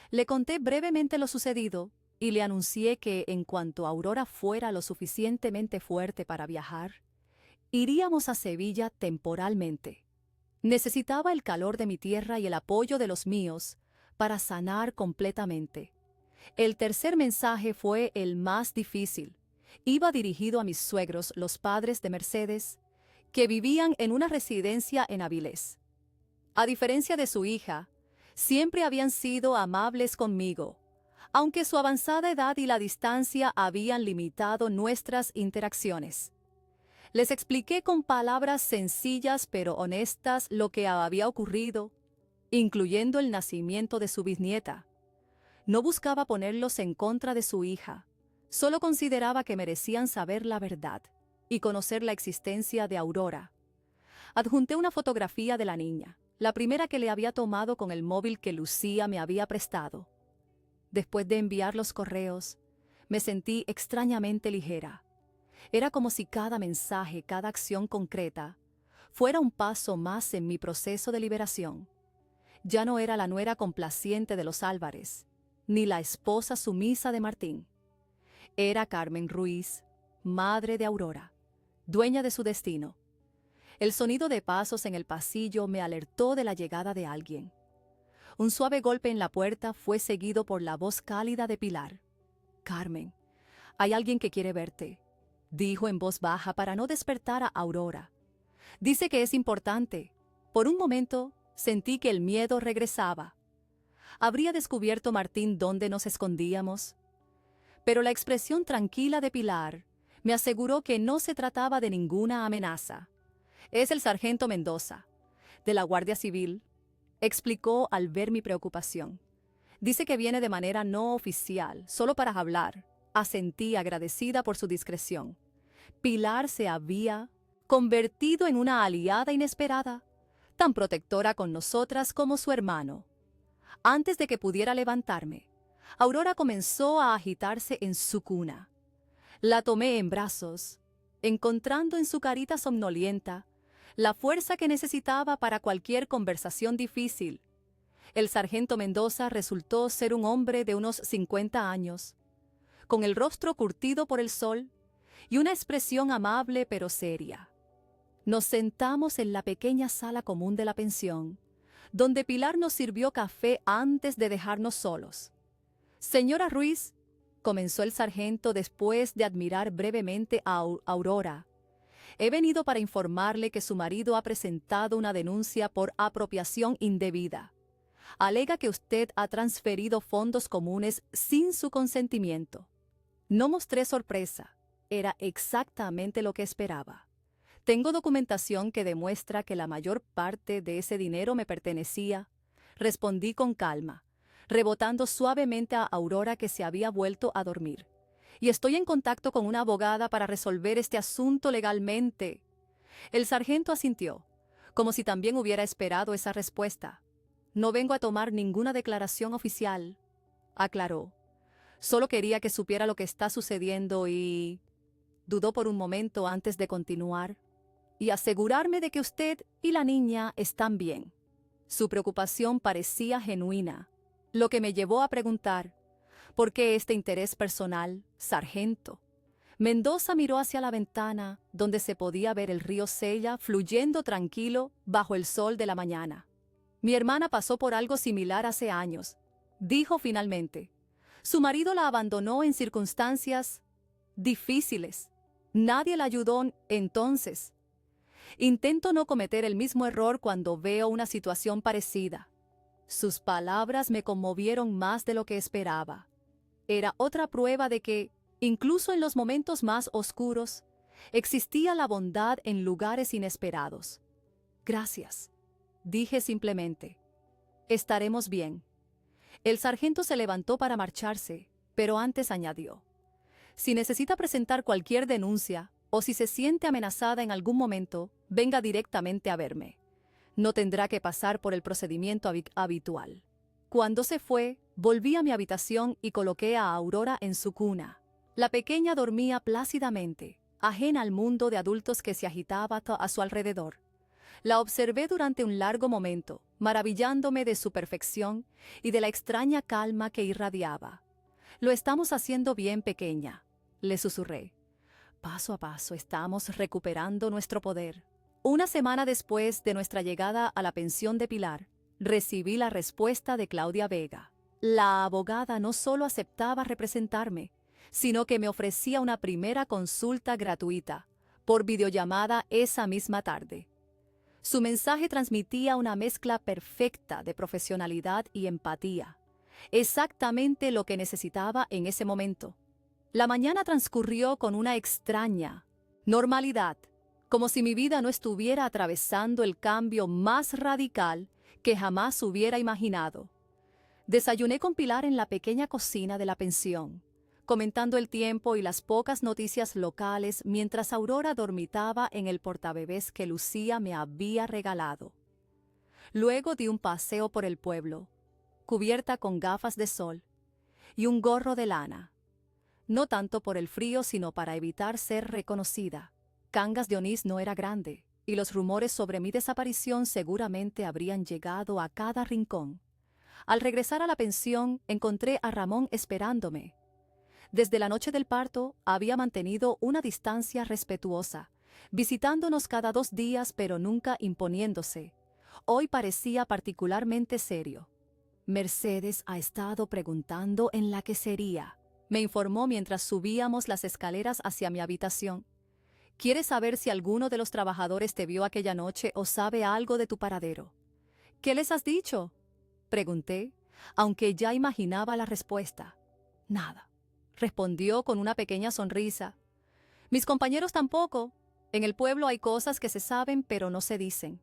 Le conté brevemente lo sucedido y le anuncié que en cuanto Aurora fuera lo suficientemente fuerte para viajar, iríamos a Sevilla temporalmente. Necesitaba el calor de mi tierra y el apoyo de los míos para sanar completamente. El tercer mensaje fue el más difícil. Iba dirigido a mis suegros, los padres de Mercedes, que vivían en una residencia en Avilés. A diferencia de su hija, siempre habían sido amables conmigo, aunque su avanzada edad y la distancia habían limitado nuestras interacciones. Les expliqué con palabras sencillas pero honestas lo que había ocurrido, incluyendo el nacimiento de su bisnieta. No buscaba ponerlos en contra de su hija, solo consideraba que merecían saber la verdad y conocer la existencia de Aurora. Adjunté una fotografía de la niña, la primera que le había tomado con el móvil que Lucía me había prestado. Después de enviar los correos, me sentí extrañamente ligera. Era como si cada mensaje, cada acción concreta, fuera un paso más en mi proceso de liberación. Ya no era la nuera complaciente de los Álvarez, ni la esposa sumisa de Martín. Era Carmen Ruiz, madre de Aurora, dueña de su destino. El sonido de pasos en el pasillo me alertó de la llegada de alguien. Un suave golpe en la puerta fue seguido por la voz cálida de Pilar. «Carmen, hay alguien que quiere verte», dijo en voz baja para no despertar a Aurora. «Dice que es importante». Por un momento sentí que el miedo regresaba. ¿Habría descubierto Martín dónde nos escondíamos? Pero la expresión tranquila de Pilar me aseguró que no se trataba de ninguna amenaza. «Es el sargento Mendoza, de la Guardia Civil», explicó al ver mi preocupación. «Dice que viene de manera no oficial, solo para hablar». Asentí agradecida por su discreción. Pilar se había convertido en una aliada inesperada, tan protectora con nosotras como su hermano. Antes de que pudiera levantarme, Aurora comenzó a agitarse en su cuna. La tomé en brazos, encontrando en su carita somnolienta la fuerza que necesitaba para cualquier conversación difícil. El sargento Mendoza resultó ser un hombre de unos 50 años, con el rostro curtido por el sol y una expresión amable pero seria. Nos sentamos en la pequeña sala común de la pensión, donde Pilar nos sirvió café antes de dejarnos solos. «Señora Ruiz», comenzó el sargento después de admirar brevemente a Aurora, «he venido para informarle que su marido ha presentado una denuncia por apropiación indebida. Alega que usted ha transferido fondos comunes sin su consentimiento». No mostré sorpresa. Era exactamente lo que esperaba. «Tengo documentación que demuestra que la mayor parte de ese dinero me pertenecía», respondí con calma, rebotando suavemente a Aurora, que se había vuelto a dormir. «Y estoy en contacto con una abogada para resolver este asunto legalmente». El sargento asintió, como si también hubiera esperado esa respuesta. «No vengo a tomar ninguna declaración oficial», aclaró. «Solo quería que supiera lo que está sucediendo y...». Dudó por un momento antes de continuar. «Y asegurarme de que usted y la niña están bien». Su preocupación parecía genuina, lo que me llevó a preguntar: «¿Por qué este interés personal, sargento?». Mendoza miró hacia la ventana, donde se podía ver el río Sella fluyendo tranquilo bajo el sol de la mañana. «Mi hermana pasó por algo similar hace años», dijo finalmente. «Su marido la abandonó en circunstancias difíciles. Nadie la ayudó entonces. Intento no cometer el mismo error cuando veo una situación parecida». Sus palabras me conmovieron más de lo que esperaba. Era otra prueba de que, incluso en los momentos más oscuros, existía la bondad en lugares inesperados. «Gracias», dije simplemente. «Estaremos bien». El sargento se levantó para marcharse, pero antes añadió: «Si necesita presentar cualquier denuncia o si se siente amenazada en algún momento, venga directamente a verme. No tendrá que pasar por el procedimiento habitual». Cuando se fue, volví a mi habitación y coloqué a Aurora en su cuna. La pequeña dormía plácidamente, ajena al mundo de adultos que se agitaba a su alrededor. La observé durante un largo momento, maravillándome de su perfección y de la extraña calma que irradiaba. «Lo estamos haciendo bien, pequeña», le susurré. «Paso a paso estamos recuperando nuestro poder». Una semana después de nuestra llegada a la pensión de Pilar, recibí la respuesta de Claudia Vega. La abogada no solo aceptaba representarme, sino que me ofrecía una primera consulta gratuita, por videollamada esa misma tarde. Su mensaje transmitía una mezcla perfecta de profesionalidad y empatía, exactamente lo que necesitaba en ese momento. La mañana transcurrió con una extraña normalidad, como si mi vida no estuviera atravesando el cambio más radical que jamás hubiera imaginado. Desayuné con Pilar en la pequeña cocina de la pensión, comentando el tiempo y las pocas noticias locales mientras Aurora dormitaba en el portabebés que Lucía me había regalado. Luego di un paseo por el pueblo, cubierta con gafas de sol y un gorro de lana, no tanto por el frío sino para evitar ser reconocida. Cangas de Onís no era grande, y los rumores sobre mi desaparición seguramente habrían llegado a cada rincón. Al regresar a la pensión, encontré a Ramón esperándome. Desde la noche del parto, había mantenido una distancia respetuosa, visitándonos cada 2 días pero nunca imponiéndose. Hoy parecía particularmente serio. «Mercedes ha estado preguntando en la quesería», me informó mientras subíamos las escaleras hacia mi habitación. «Quiere saber si alguno de los trabajadores te vio aquella noche o sabe algo de tu paradero». «¿Qué les has dicho?», pregunté, aunque ya imaginaba la respuesta. «Nada», respondió con una pequeña sonrisa. «Mis compañeros tampoco. En el pueblo hay cosas que se saben pero no se dicen,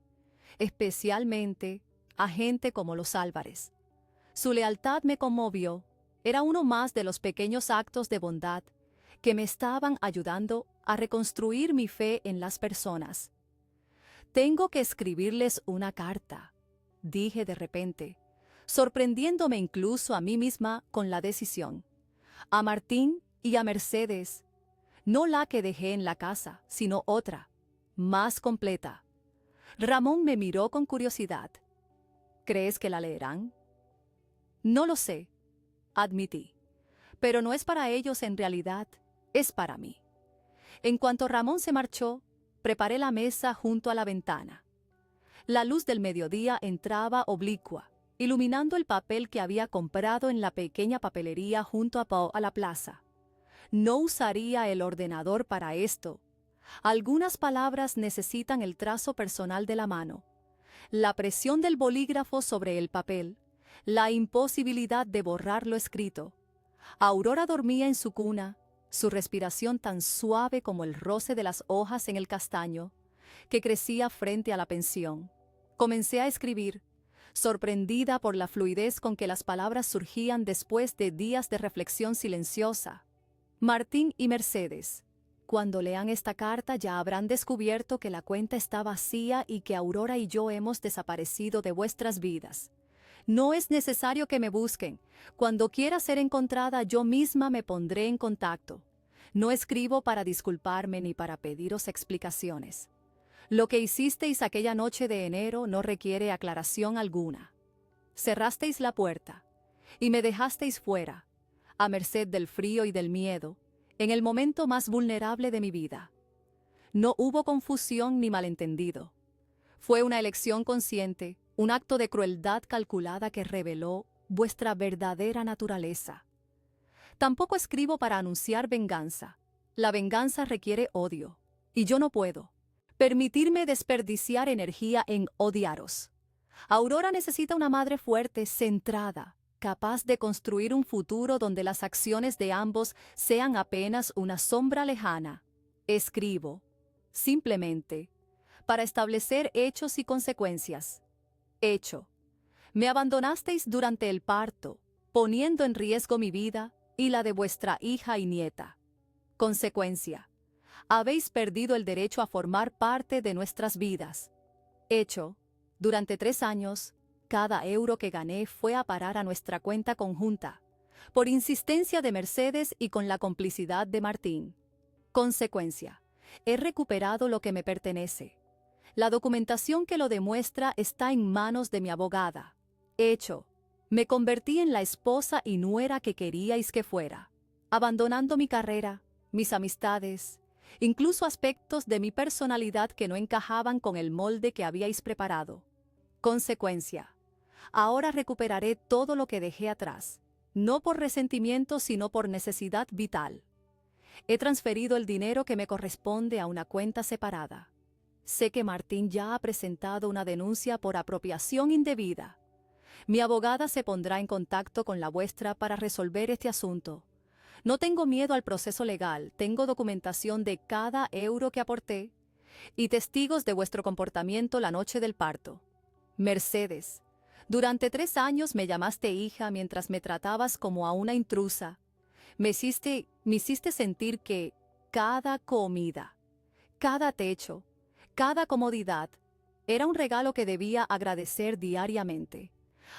especialmente a gente como los Álvarez». Su lealtad me conmovió. Era uno más de los pequeños actos de bondad que me estaban ayudando a reconstruir mi fe en las personas. Tengo que escribirles una carta, dije de repente, sorprendiéndome incluso a mí misma con la decisión. A Martín y a Mercedes, no la que dejé en la casa, sino otra, más completa. Ramón me miró con curiosidad. ¿Crees que la leerán? No lo sé, admití. Pero no es para ellos en realidad, es para mí. En cuanto Ramón se marchó, preparé la mesa junto a la ventana. La luz del mediodía entraba oblicua, iluminando el papel que había comprado en la pequeña papelería junto a la plaza. No usaría el ordenador para esto. Algunas palabras necesitan el trazo personal de la mano, la presión del bolígrafo sobre el papel, la imposibilidad de borrar lo escrito. Aurora dormía en su cuna, su respiración tan suave como el roce de las hojas en el castaño, que crecía frente a la pensión. Comencé a escribir, sorprendida por la fluidez con que las palabras surgían después de días de reflexión silenciosa. Martín y Mercedes, cuando lean esta carta ya habrán descubierto que la cuenta está vacía y que Aurora y yo hemos desaparecido de vuestras vidas. No es necesario que me busquen. Cuando quiera ser encontrada, yo misma me pondré en contacto. No escribo para disculparme ni para pediros explicaciones. Lo que hicisteis aquella noche de enero no requiere aclaración alguna. Cerrasteis la puerta y me dejasteis fuera, a merced del frío y del miedo, en el momento más vulnerable de mi vida. No hubo confusión ni malentendido. Fue una elección consciente, un acto de crueldad calculada que reveló vuestra verdadera naturaleza. Tampoco escribo para anunciar venganza. La venganza requiere odio, y yo no puedo permitirme desperdiciar energía en odiaros. Aurora necesita una madre fuerte, centrada, capaz de construir un futuro donde las acciones de ambos sean apenas una sombra lejana. Escribo, simplemente, para establecer hechos y consecuencias. Hecho. Me abandonasteis durante el parto, poniendo en riesgo mi vida y la de vuestra hija y nieta. Consecuencia. Habéis perdido el derecho a formar parte de nuestras vidas. Hecho. Durante 3 años, cada euro que gané fue a parar a nuestra cuenta conjunta, por insistencia de Mercedes y con la complicidad de Martín. Consecuencia. He recuperado lo que me pertenece. La documentación que lo demuestra está en manos de mi abogada. Hecho. Me convertí en la esposa y nuera que queríais que fuera, abandonando mi carrera, mis amistades, incluso aspectos de mi personalidad que no encajaban con el molde que habíais preparado. Consecuencia. Ahora recuperaré todo lo que dejé atrás, no por resentimiento sino por necesidad vital. He transferido el dinero que me corresponde a una cuenta separada. Sé que Martín ya ha presentado una denuncia por apropiación indebida. Mi abogada se pondrá en contacto con la vuestra para resolver este asunto. No tengo miedo al proceso legal, tengo documentación de cada euro que aporté y testigos de vuestro comportamiento la noche del parto. Mercedes, durante 3 años me llamaste hija mientras me tratabas como a una intrusa. Me hiciste sentir que cada comida, cada techo, cada comodidad era un regalo que debía agradecer diariamente.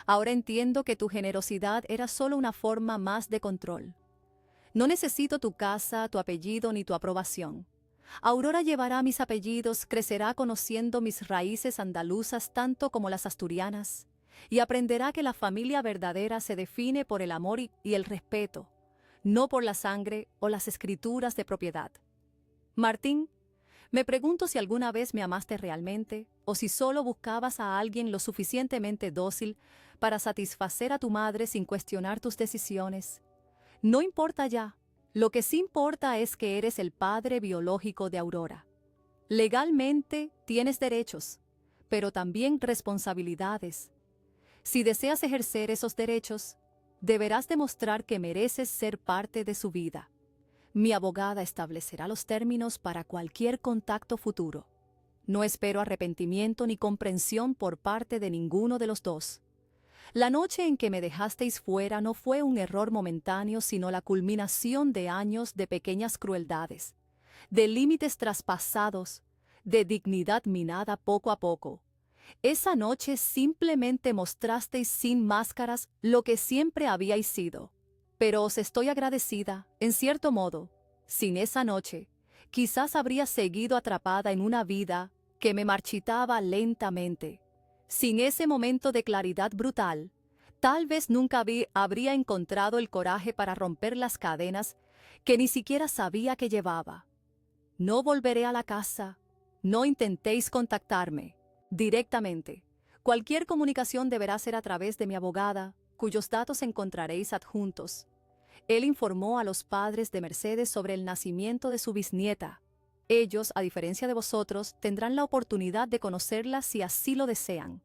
Ahora entiendo que tu generosidad era solo una forma más de control. No necesito tu casa, tu apellido ni tu aprobación. Aurora llevará mis apellidos, crecerá conociendo mis raíces andaluzas tanto como las asturianas, y aprenderá que la familia verdadera se define por el amor y el respeto, no por la sangre o las escrituras de propiedad. Martín, me pregunto si alguna vez me amaste realmente, o si solo buscabas a alguien lo suficientemente dócil para satisfacer a tu madre sin cuestionar tus decisiones. No importa ya. Lo que sí importa es que eres el padre biológico de Aurora. Legalmente tienes derechos, pero también responsabilidades. Si deseas ejercer esos derechos, deberás demostrar que mereces ser parte de su vida. Mi abogada establecerá los términos para cualquier contacto futuro. No espero arrepentimiento ni comprensión por parte de ninguno de los dos. La noche en que me dejasteis fuera no fue un error momentáneo, sino la culminación de años de pequeñas crueldades. de límites traspasados, de dignidad minada poco a poco. Esa noche simplemente mostrasteis sin máscaras lo que siempre habíais sido. Pero os estoy agradecida, en cierto modo. Sin esa noche, quizás habría seguido atrapada en una vida que me marchitaba lentamente. Sin ese momento de claridad brutal, tal vez nunca habría encontrado el coraje para romper las cadenas que ni siquiera sabía que llevaba. No volveré a la casa. No intentéis contactarme directamente. Cualquier comunicación deberá ser a través de mi abogada, cuyos datos encontraréis adjuntos. Él informó a los padres de Mercedes sobre el nacimiento de su bisnieta. Ellos, a diferencia de vosotros, tendrán la oportunidad de conocerla si así lo desean.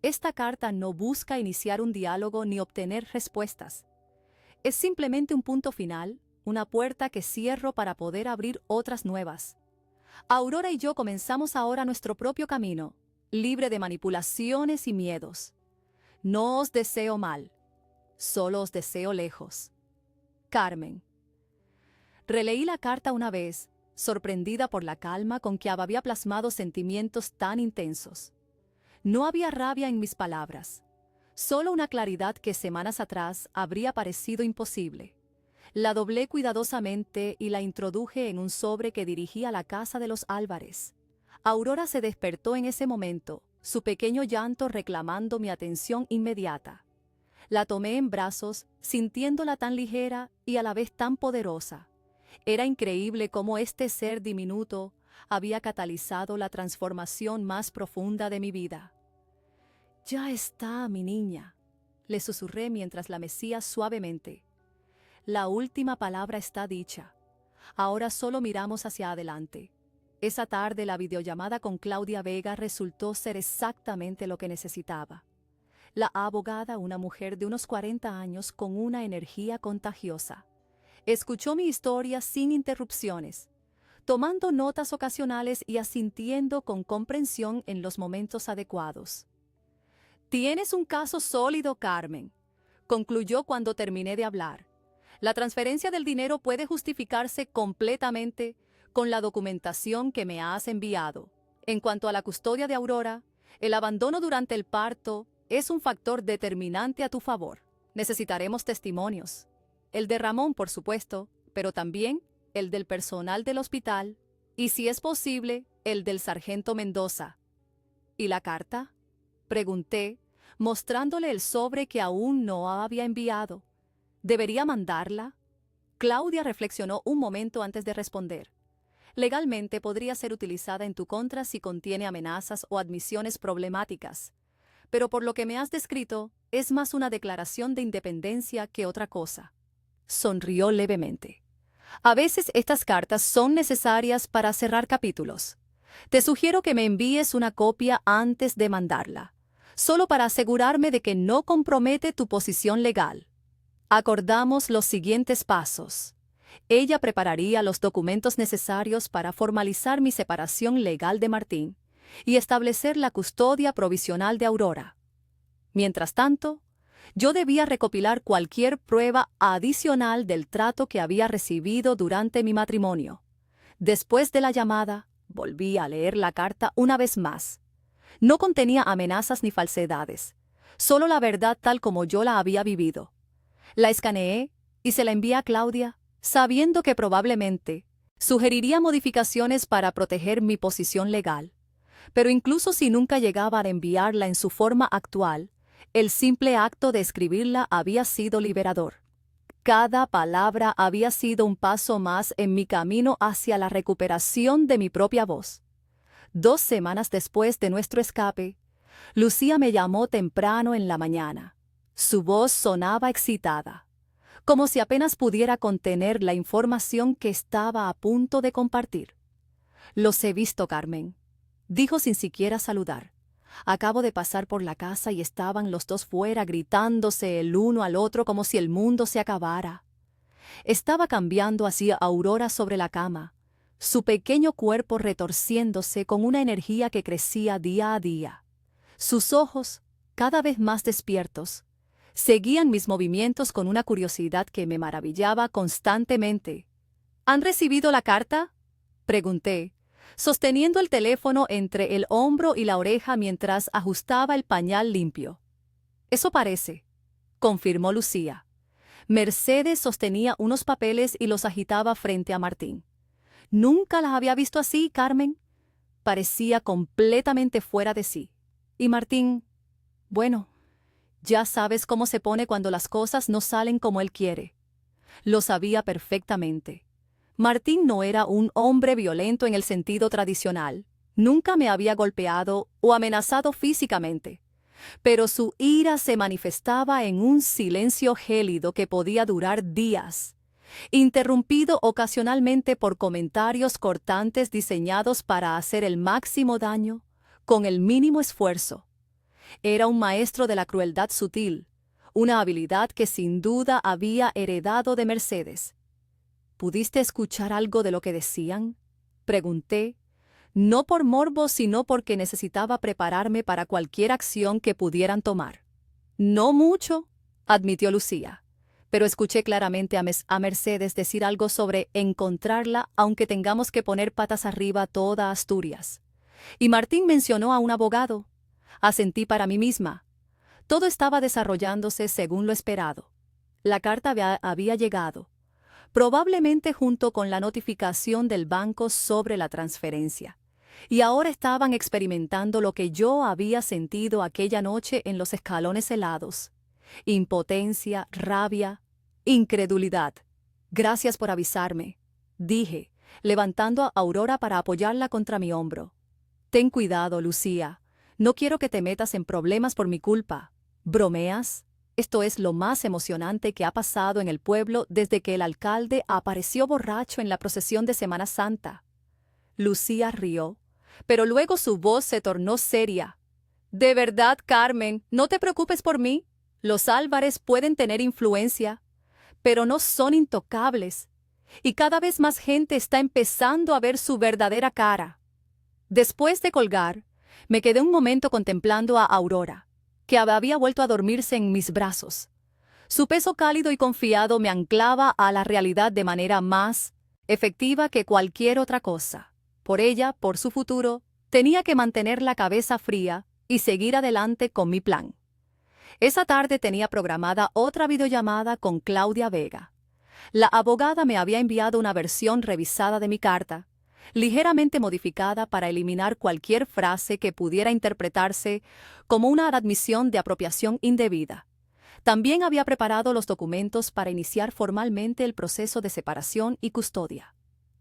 Esta carta no busca iniciar un diálogo ni obtener respuestas. Es simplemente un punto final, una puerta que cierro para poder abrir otras nuevas. Aurora y yo comenzamos ahora nuestro propio camino, libre de manipulaciones y miedos. No os deseo mal, solo os deseo lejos. Carmen. Releí la carta una vez, sorprendida por la calma con que había plasmado sentimientos tan intensos. No había rabia en mis palabras, solo una claridad que semanas atrás habría parecido imposible. La doblé cuidadosamente y la introduje en un sobre que dirigía a la casa de los Álvarez. Aurora se despertó en ese momento, su pequeño llanto reclamando mi atención inmediata. La tomé en brazos, sintiéndola tan ligera y a la vez tan poderosa. Era increíble cómo este ser diminuto había catalizado la transformación más profunda de mi vida. «Ya está, mi niña», le susurré mientras la mecía suavemente. La última palabra está dicha. Ahora solo miramos hacia adelante. Esa tarde la videollamada con Claudia Vega resultó ser exactamente lo que necesitaba. La abogada, una mujer de unos 40 años con una energía contagiosa, escuchó mi historia sin interrupciones, tomando notas ocasionales y asintiendo con comprensión en los momentos adecuados. «Tienes un caso sólido, Carmen», concluyó cuando terminé de hablar. «La transferencia del dinero puede justificarse completamente con la documentación que me has enviado. En cuanto a la custodia de Aurora, el abandono durante el parto es un factor determinante a tu favor. Necesitaremos testimonios. El de Ramón, por supuesto, pero también el del personal del hospital y, si es posible, el del sargento Mendoza». «¿Y la carta?», pregunté, mostrándole el sobre que aún no había enviado. ¿Debería mandarla? Claudia reflexionó un momento antes de responder. Legalmente podría ser utilizada en tu contra si contiene amenazas o admisiones problemáticas, pero por lo que me has descrito, es más una declaración de independencia que otra cosa. Sonrió levemente. A veces estas cartas son necesarias para cerrar capítulos. Te sugiero que me envíes una copia antes de mandarla, solo para asegurarme de que no compromete tu posición legal. Acordamos los siguientes pasos. Ella prepararía los documentos necesarios para formalizar mi separación legal de Martín y establecer la custodia provisional de Aurora. Mientras tanto, yo debía recopilar cualquier prueba adicional del trato que había recibido durante mi matrimonio. Después de la llamada, volví a leer la carta una vez más. No contenía amenazas ni falsedades, solo la verdad tal como yo la había vivido. La escaneé y se la envié a Claudia, sabiendo que probablemente sugeriría modificaciones para proteger mi posición legal. Pero incluso si nunca llegaba a enviarla en su forma actual, el simple acto de escribirla había sido liberador. Cada palabra había sido un paso más en mi camino hacia la recuperación de mi propia voz. 2 semanas después de nuestro escape, Lucía me llamó temprano en la mañana. Su voz sonaba excitada, como si apenas pudiera contener la información que estaba a punto de compartir. «Los he visto, Carmen», dijo sin siquiera saludar. «Acabo de pasar por la casa y estaban los dos fuera gritándose el uno al otro como si el mundo se acabara. Estaba cambiando hacia Aurora sobre la cama, su pequeño cuerpo retorciéndose con una energía que crecía día a día. Sus ojos, cada vez más despiertos, seguían mis movimientos con una curiosidad que me maravillaba constantemente. «¿Han recibido la carta?», Pregunté, sosteniendo el teléfono entre el hombro y la oreja mientras ajustaba el pañal limpio. Eso parece, confirmó Lucía. Mercedes sostenía unos papeles y los agitaba frente a Martín. Nunca las había visto así, Carmen. Parecía completamente fuera de sí. Y Martín, bueno, ya sabes cómo se pone cuando las cosas no salen como él quiere. Lo sabía perfectamente. Martín no era un hombre violento en el sentido tradicional. Nunca me había golpeado o amenazado físicamente. Pero su ira se manifestaba en un silencio gélido que podía durar días, interrumpido ocasionalmente por comentarios cortantes diseñados para hacer el máximo daño con el mínimo esfuerzo. Era un maestro de la crueldad sutil, una habilidad que sin duda había heredado de Mercedes. ¿Pudiste escuchar algo de lo que decían?, pregunté, no por morbo, sino porque necesitaba prepararme para cualquier acción que pudieran tomar. No mucho, admitió Lucía, pero escuché claramente a Mercedes decir algo sobre encontrarla aunque tengamos que poner patas arriba toda Asturias. Y Martín mencionó a un abogado. Asentí para mí misma. Todo estaba desarrollándose según lo esperado. La carta había llegado, probablemente junto con la notificación del banco sobre la transferencia. Y ahora estaban experimentando lo que yo había sentido aquella noche en los escalones helados. Impotencia, rabia, incredulidad. Gracias por avisarme, dije, levantando a Aurora para apoyarla contra mi hombro. Ten cuidado, Lucía. No quiero que te metas en problemas por mi culpa. ¿Bromeas? Esto es lo más emocionante que ha pasado en el pueblo desde que el alcalde apareció borracho en la procesión de Semana Santa. Lucía rió, pero luego su voz se tornó seria. De verdad, Carmen, no te preocupes por mí. Los Álvarez pueden tener influencia, pero no son intocables. Y cada vez más gente está empezando a ver su verdadera cara. Después de colgar, me quedé un momento contemplando a Aurora, que había vuelto a dormirse en mis brazos. Su peso cálido y confiado me anclaba a la realidad de manera más efectiva que cualquier otra cosa. Por ella, por su futuro, tenía que mantener la cabeza fría y seguir adelante con mi plan. Esa tarde tenía programada otra videollamada con Claudia Vega. La abogada me había enviado una versión revisada de mi carta, ligeramente modificada para eliminar cualquier frase que pudiera interpretarse como una admisión de apropiación indebida. También había preparado los documentos para iniciar formalmente el proceso de separación y custodia.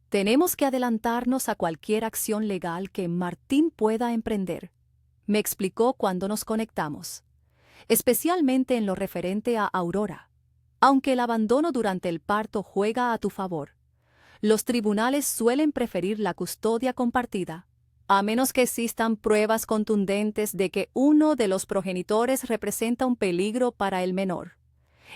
Tenemos que adelantarnos a cualquier acción legal que Martín pueda emprender, me explicó cuando nos conectamos, especialmente en lo referente a Aurora. Aunque el abandono durante el parto juega a tu favor, los tribunales suelen preferir la custodia compartida, a menos que existan pruebas contundentes de que uno de los progenitores representa un peligro para el menor.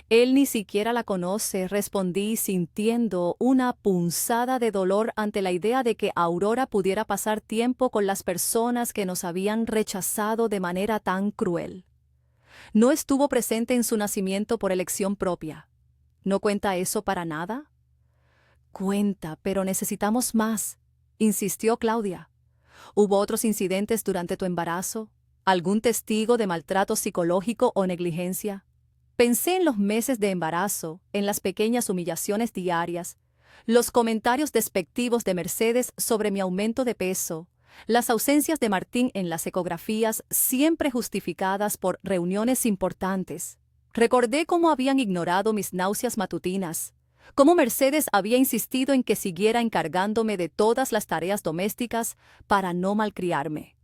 Él ni siquiera la conoce, respondí sintiendo una punzada de dolor ante la idea de que Aurora pudiera pasar tiempo con las personas que nos habían rechazado de manera tan cruel. No estuvo presente en su nacimiento por elección propia. ¿No cuenta eso para nada? Cuenta, pero necesitamos más, insistió Claudia. ¿Hubo otros incidentes durante tu embarazo? ¿Algún testigo de maltrato psicológico o negligencia? Pensé en los meses de embarazo, en las pequeñas humillaciones diarias, los comentarios despectivos de Mercedes sobre mi aumento de peso, las ausencias de Martín en las ecografías siempre justificadas por reuniones importantes. Recordé cómo habían ignorado mis náuseas matutinas, cómo Mercedes había insistido en que siguiera encargándome de todas las tareas domésticas para no malcriarme.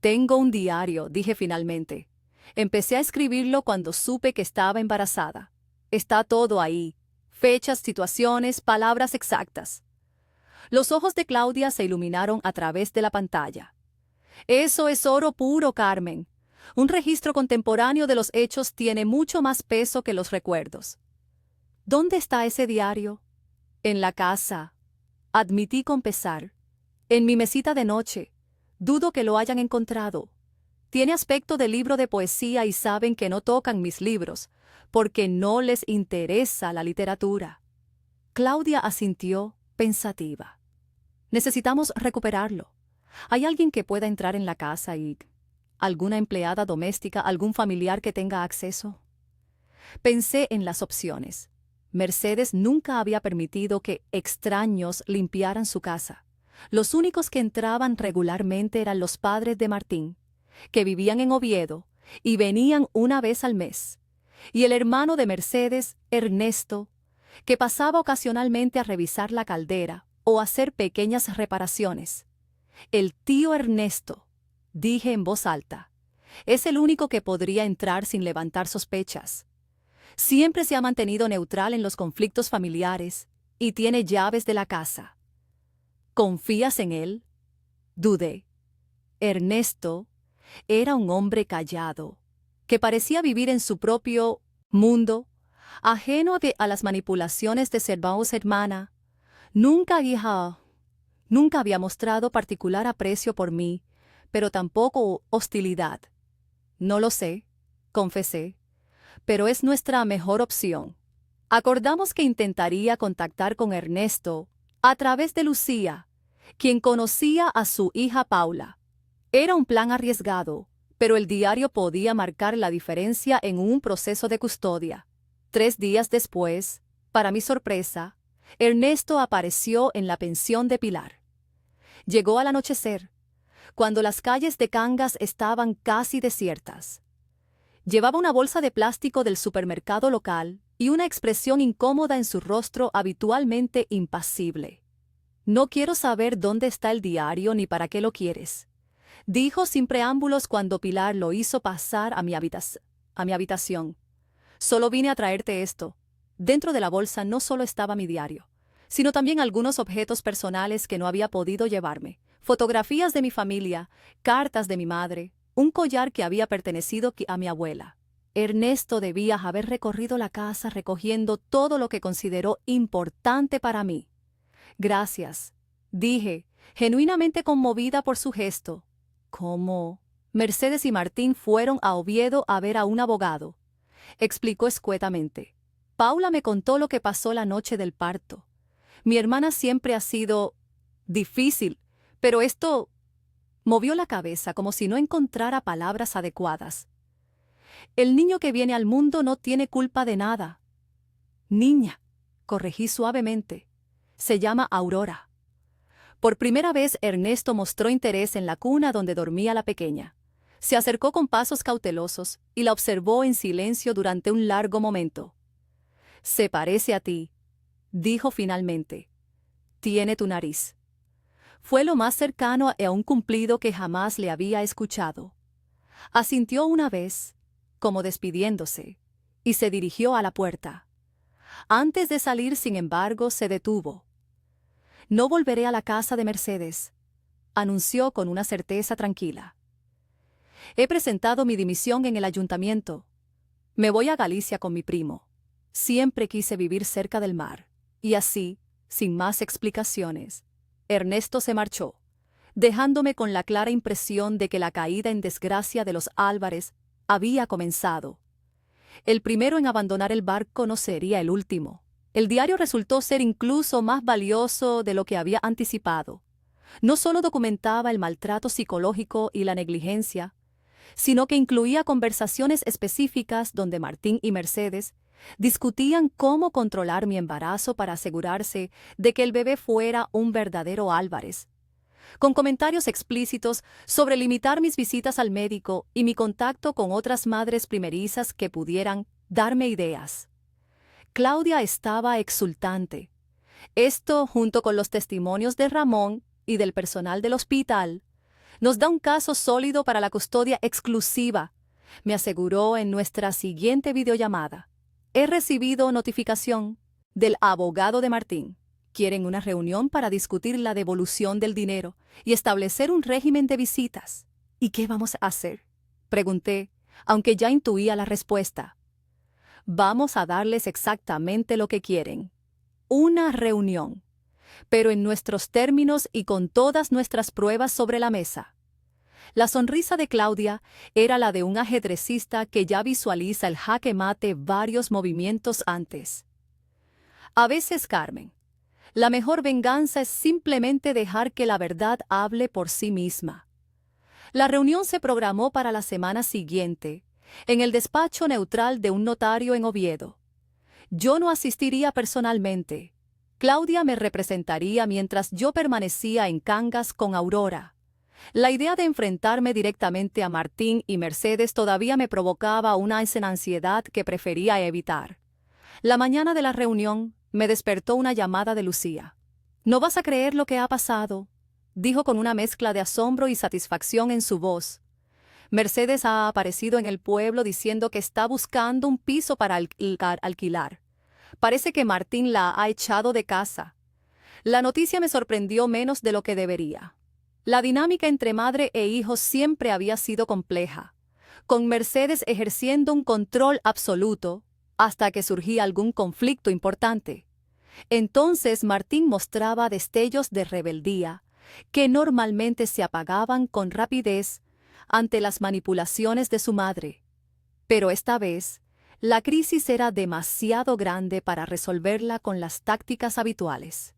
Tengo un diario, dije finalmente. Empecé a escribirlo cuando supe que estaba embarazada. Está todo ahí. Fechas, situaciones, palabras exactas. Los ojos de Claudia se iluminaron a través de la pantalla. Eso es oro puro, Carmen. Un registro contemporáneo de los hechos tiene mucho más peso que los recuerdos. ¿Dónde está ese diario? En la casa. Admití con pesar. En mi mesita de noche. Dudo que lo hayan encontrado. Tiene aspecto de libro de poesía y saben que no tocan mis libros, porque no les interesa la literatura. Claudia asintió, pensativa. Necesitamos recuperarlo. ¿Hay alguien que pueda entrar en la casa y alguna empleada doméstica, algún familiar que tenga acceso? Pensé en las opciones. Mercedes nunca había permitido que extraños limpiaran su casa. Los únicos que entraban regularmente eran los padres de Martín, que vivían en Oviedo y venían una vez al mes, y el hermano de Mercedes, Ernesto, que pasaba ocasionalmente a revisar la caldera o hacer pequeñas reparaciones. El tío Ernesto, dije en voz alta, es el único que podría entrar sin levantar sospechas. Siempre se ha mantenido neutral en los conflictos familiares y tiene llaves de la casa. ¿Confías en él? Dudé. Ernesto era un hombre callado, que parecía vivir en su propio mundo, ajeno a las manipulaciones de su hermana. Nunca había mostrado particular aprecio por mí, pero tampoco hostilidad. No lo sé, confesé, pero es nuestra mejor opción. Acordamos que intentaría contactar con Ernesto a través de Lucía, quien conocía a su hija Paula. Era un plan arriesgado, pero el diario podía marcar la diferencia en un proceso de custodia. 3 días después, para mi sorpresa, Ernesto apareció en la pensión de Pilar. Llegó al anochecer, cuando las calles de Cangas estaban casi desiertas. Llevaba una bolsa de plástico del supermercado local y una expresión incómoda en su rostro habitualmente impasible. «No quiero saber dónde está el diario ni para qué lo quieres», dijo sin preámbulos cuando Pilar lo hizo pasar a mi habitación. «Solo vine a traerte esto». Dentro de la bolsa no solo estaba mi diario, sino también algunos objetos personales que no había podido llevarme. Fotografías de mi familia, cartas de mi madre, un collar que había pertenecido a mi abuela. Ernesto debía haber recorrido la casa recogiendo todo lo que consideró importante para mí. «Gracias», dije, genuinamente conmovida por su gesto. «¿Cómo?» «Mercedes y Martín fueron a Oviedo a ver a un abogado», explicó escuetamente. «Paula me contó lo que pasó la noche del parto. Mi hermana siempre ha sido difícil, pero esto...». Movió la cabeza como si no encontrara palabras adecuadas. «El niño que viene al mundo no tiene culpa de nada». «Niña», corregí suavemente. «Se llama Aurora». Por primera vez Ernesto mostró interés en la cuna donde dormía la pequeña. Se acercó con pasos cautelosos y la observó en silencio durante un largo momento. «Se parece a ti», dijo finalmente. «Tiene tu nariz». Fue lo más cercano a un cumplido que jamás le había escuchado. Asintió una vez, como despidiéndose, y se dirigió a la puerta. Antes de salir, sin embargo, se detuvo. «No volveré a la casa de Mercedes», anunció con una certeza tranquila. «He presentado mi dimisión en el ayuntamiento. Me voy a Galicia con mi primo. Siempre quise vivir cerca del mar». Y así, sin más explicaciones, Ernesto se marchó, dejándome con la clara impresión de que la caída en desgracia de los Álvarez había comenzado. El primero en abandonar el barco no sería el último. El diario resultó ser incluso más valioso de lo que había anticipado. No solo documentaba el maltrato psicológico y la negligencia, sino que incluía conversaciones específicas donde Martín y Mercedes discutían cómo controlar mi embarazo para asegurarse de que el bebé fuera un verdadero Álvarez, con comentarios explícitos sobre limitar mis visitas al médico y mi contacto con otras madres primerizas que pudieran darme ideas. Claudia estaba exultante. Esto, junto con los testimonios de Ramón y del personal del hospital, nos da un caso sólido para la custodia exclusiva, me aseguró en nuestra siguiente videollamada. «He recibido notificación del abogado de Martín. Quieren una reunión para discutir la devolución del dinero y establecer un régimen de visitas». «¿Y qué vamos a hacer?», pregunté, aunque ya intuía la respuesta. «Vamos a darles exactamente lo que quieren. Una reunión, pero en nuestros términos y con todas nuestras pruebas sobre la mesa». La sonrisa de Claudia era la de un ajedrecista que ya visualiza el jaque mate varios movimientos antes. «A veces, Carmen, La mejor venganza es simplemente dejar que la verdad hable por sí misma. La reunión se programó para la semana siguiente, en el despacho neutral de un notario en Oviedo. Yo no asistiría personalmente. Claudia me representaría mientras yo permanecía en Cangas con Aurora. La idea de enfrentarme directamente a Martín y Mercedes todavía me provocaba una ansiedad que prefería evitar. La mañana de la reunión me despertó una llamada de Lucía. «No vas a creer lo que ha pasado», dijo con una mezcla de asombro y satisfacción en su voz. «Mercedes ha aparecido en el pueblo diciendo que está buscando un piso para alquilar. Parece que Martín la ha echado de casa». La noticia me sorprendió menos de lo que debería. La dinámica entre madre e hijo siempre había sido compleja, con Mercedes ejerciendo un control absoluto hasta que surgía algún conflicto importante. Entonces Martín mostraba destellos de rebeldía que normalmente se apagaban con rapidez ante las manipulaciones de su madre. Pero esta vez, la crisis era demasiado grande para resolverla con las tácticas habituales.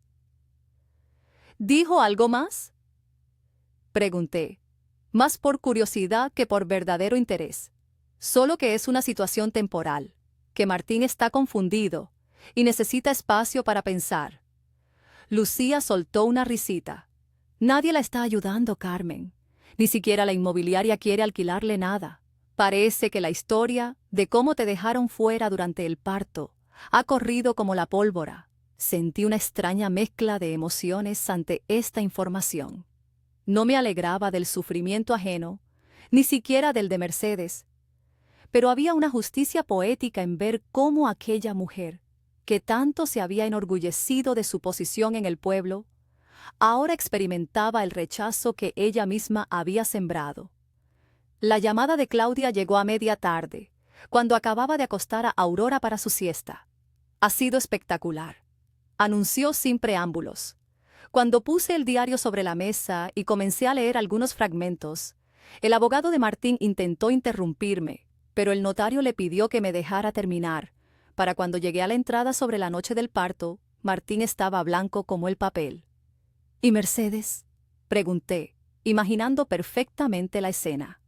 ¿Dijo algo más?, pregunté, más por curiosidad que por verdadero interés. Solo que es una situación temporal, que Martín está confundido y necesita espacio para pensar. Lucía soltó una risita. Nadie la está ayudando, Carmen. Ni siquiera la inmobiliaria quiere alquilarle nada. Parece que la historia de cómo te dejaron fuera durante el parto ha corrido como la pólvora. Sentí una extraña mezcla de emociones ante esta información. No me alegraba del sufrimiento ajeno, ni siquiera del de Mercedes. Pero había una justicia poética en ver cómo aquella mujer, que tanto se había enorgullecido de su posición en el pueblo, ahora experimentaba el rechazo que ella misma había sembrado. La llamada de Claudia llegó a media tarde, cuando acababa de acostar a Aurora para su siesta. «Ha sido espectacular», anunció sin preámbulos. Cuando puse el diario sobre la mesa y comencé a leer algunos fragmentos, el abogado de Martín intentó interrumpirme, pero el notario le pidió que me dejara terminar. Para cuando llegué a la entrada sobre la noche del parto, Martín estaba blanco como el papel. «¿Y Mercedes?», pregunté, imaginando perfectamente la escena.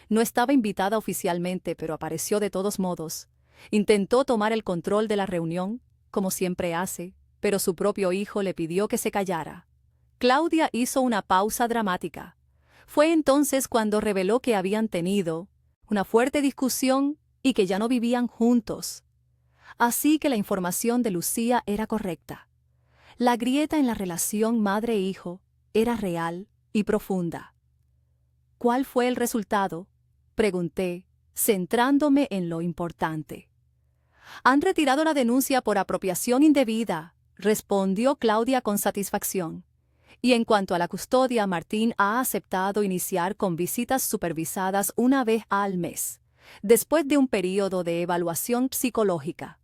No estaba invitada oficialmente, pero apareció de todos modos. Intentó tomar el control de la reunión, como siempre hace, pero su propio hijo le pidió que se callara. Claudia hizo una pausa dramática. Fue entonces cuando reveló que habían tenido una fuerte discusión y que ya no vivían juntos. Así que la información de Lucía era correcta. La grieta en la relación madre-hijo era real y profunda. «¿Cuál fue el resultado?», pregunté, centrándome en lo importante. «Han retirado la denuncia por apropiación indebida», respondió Claudia con satisfacción. «Y en cuanto a la custodia, Martín ha aceptado iniciar con visitas supervisadas una vez al mes, después de un período de evaluación psicológica.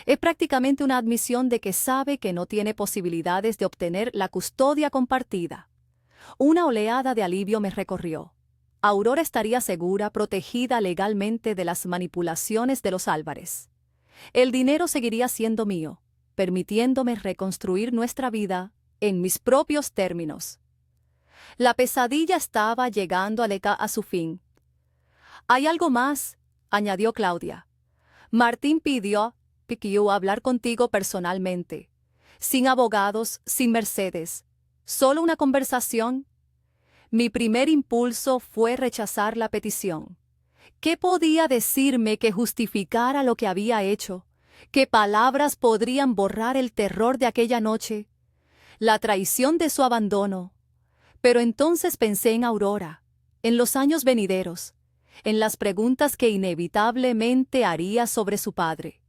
Es prácticamente una admisión de que sabe que no tiene posibilidades de obtener la custodia compartida». Una oleada de alivio me recorrió. Aurora estaría segura, protegida legalmente de las manipulaciones de los Álvarez. El dinero seguiría siendo mío, permitiéndome reconstruir nuestra vida en mis propios términos. La pesadilla estaba llegando a su fin. «Hay algo más», añadió Claudia. «Martín pidió hablar contigo personalmente, sin abogados, sin Mercedes, solo una conversación». Mi primer impulso fue rechazar la petición. ¿Qué podía decirme que justificara lo que había hecho? ¿Qué palabras podrían borrar el terror de aquella noche? La traición de su abandono. Pero entonces pensé en Aurora, en los años venideros, en las preguntas que inevitablemente haría sobre su padre.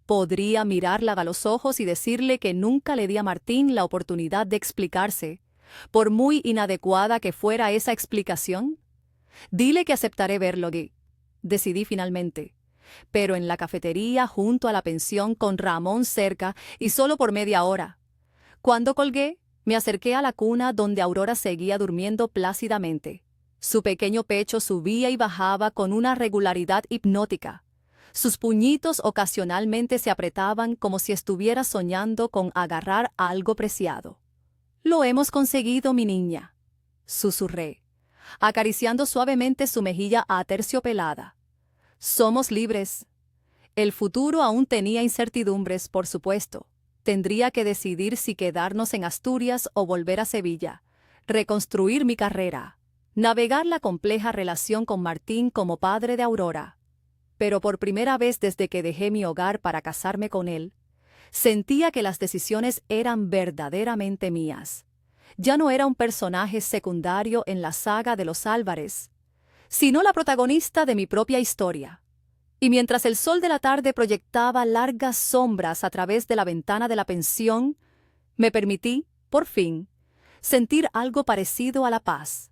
¿Podría mirarla a los ojos y decirle que nunca le di a Martín la oportunidad de explicarse, por muy inadecuada que fuera esa explicación? «Dile que aceptaré verlo», decidí finalmente. Pero en la cafetería junto a la pensión con Ramón cerca y solo por media hora. Cuando colgué, me acerqué a la cuna donde Aurora seguía durmiendo plácidamente. Su pequeño pecho subía y bajaba con una regularidad hipnótica. Sus puñitos ocasionalmente se apretaban como si estuviera soñando con agarrar algo preciado. «Lo hemos conseguido, mi niña», susurré, acariciando suavemente su mejilla aterciopelada. «Somos libres». El futuro aún tenía incertidumbres, por supuesto. Tendría que decidir si quedarnos en Asturias o volver a Sevilla, reconstruir mi carrera, navegar la compleja relación con Martín como padre de Aurora. Pero por primera vez desde que dejé mi hogar para casarme con él, sentía que las decisiones eran verdaderamente mías. Ya no era un personaje secundario en la saga de los Álvarez, sino la protagonista de mi propia historia. Y mientras el sol de la tarde proyectaba largas sombras a través de la ventana de la pensión, me permití, por fin, sentir algo parecido a la paz.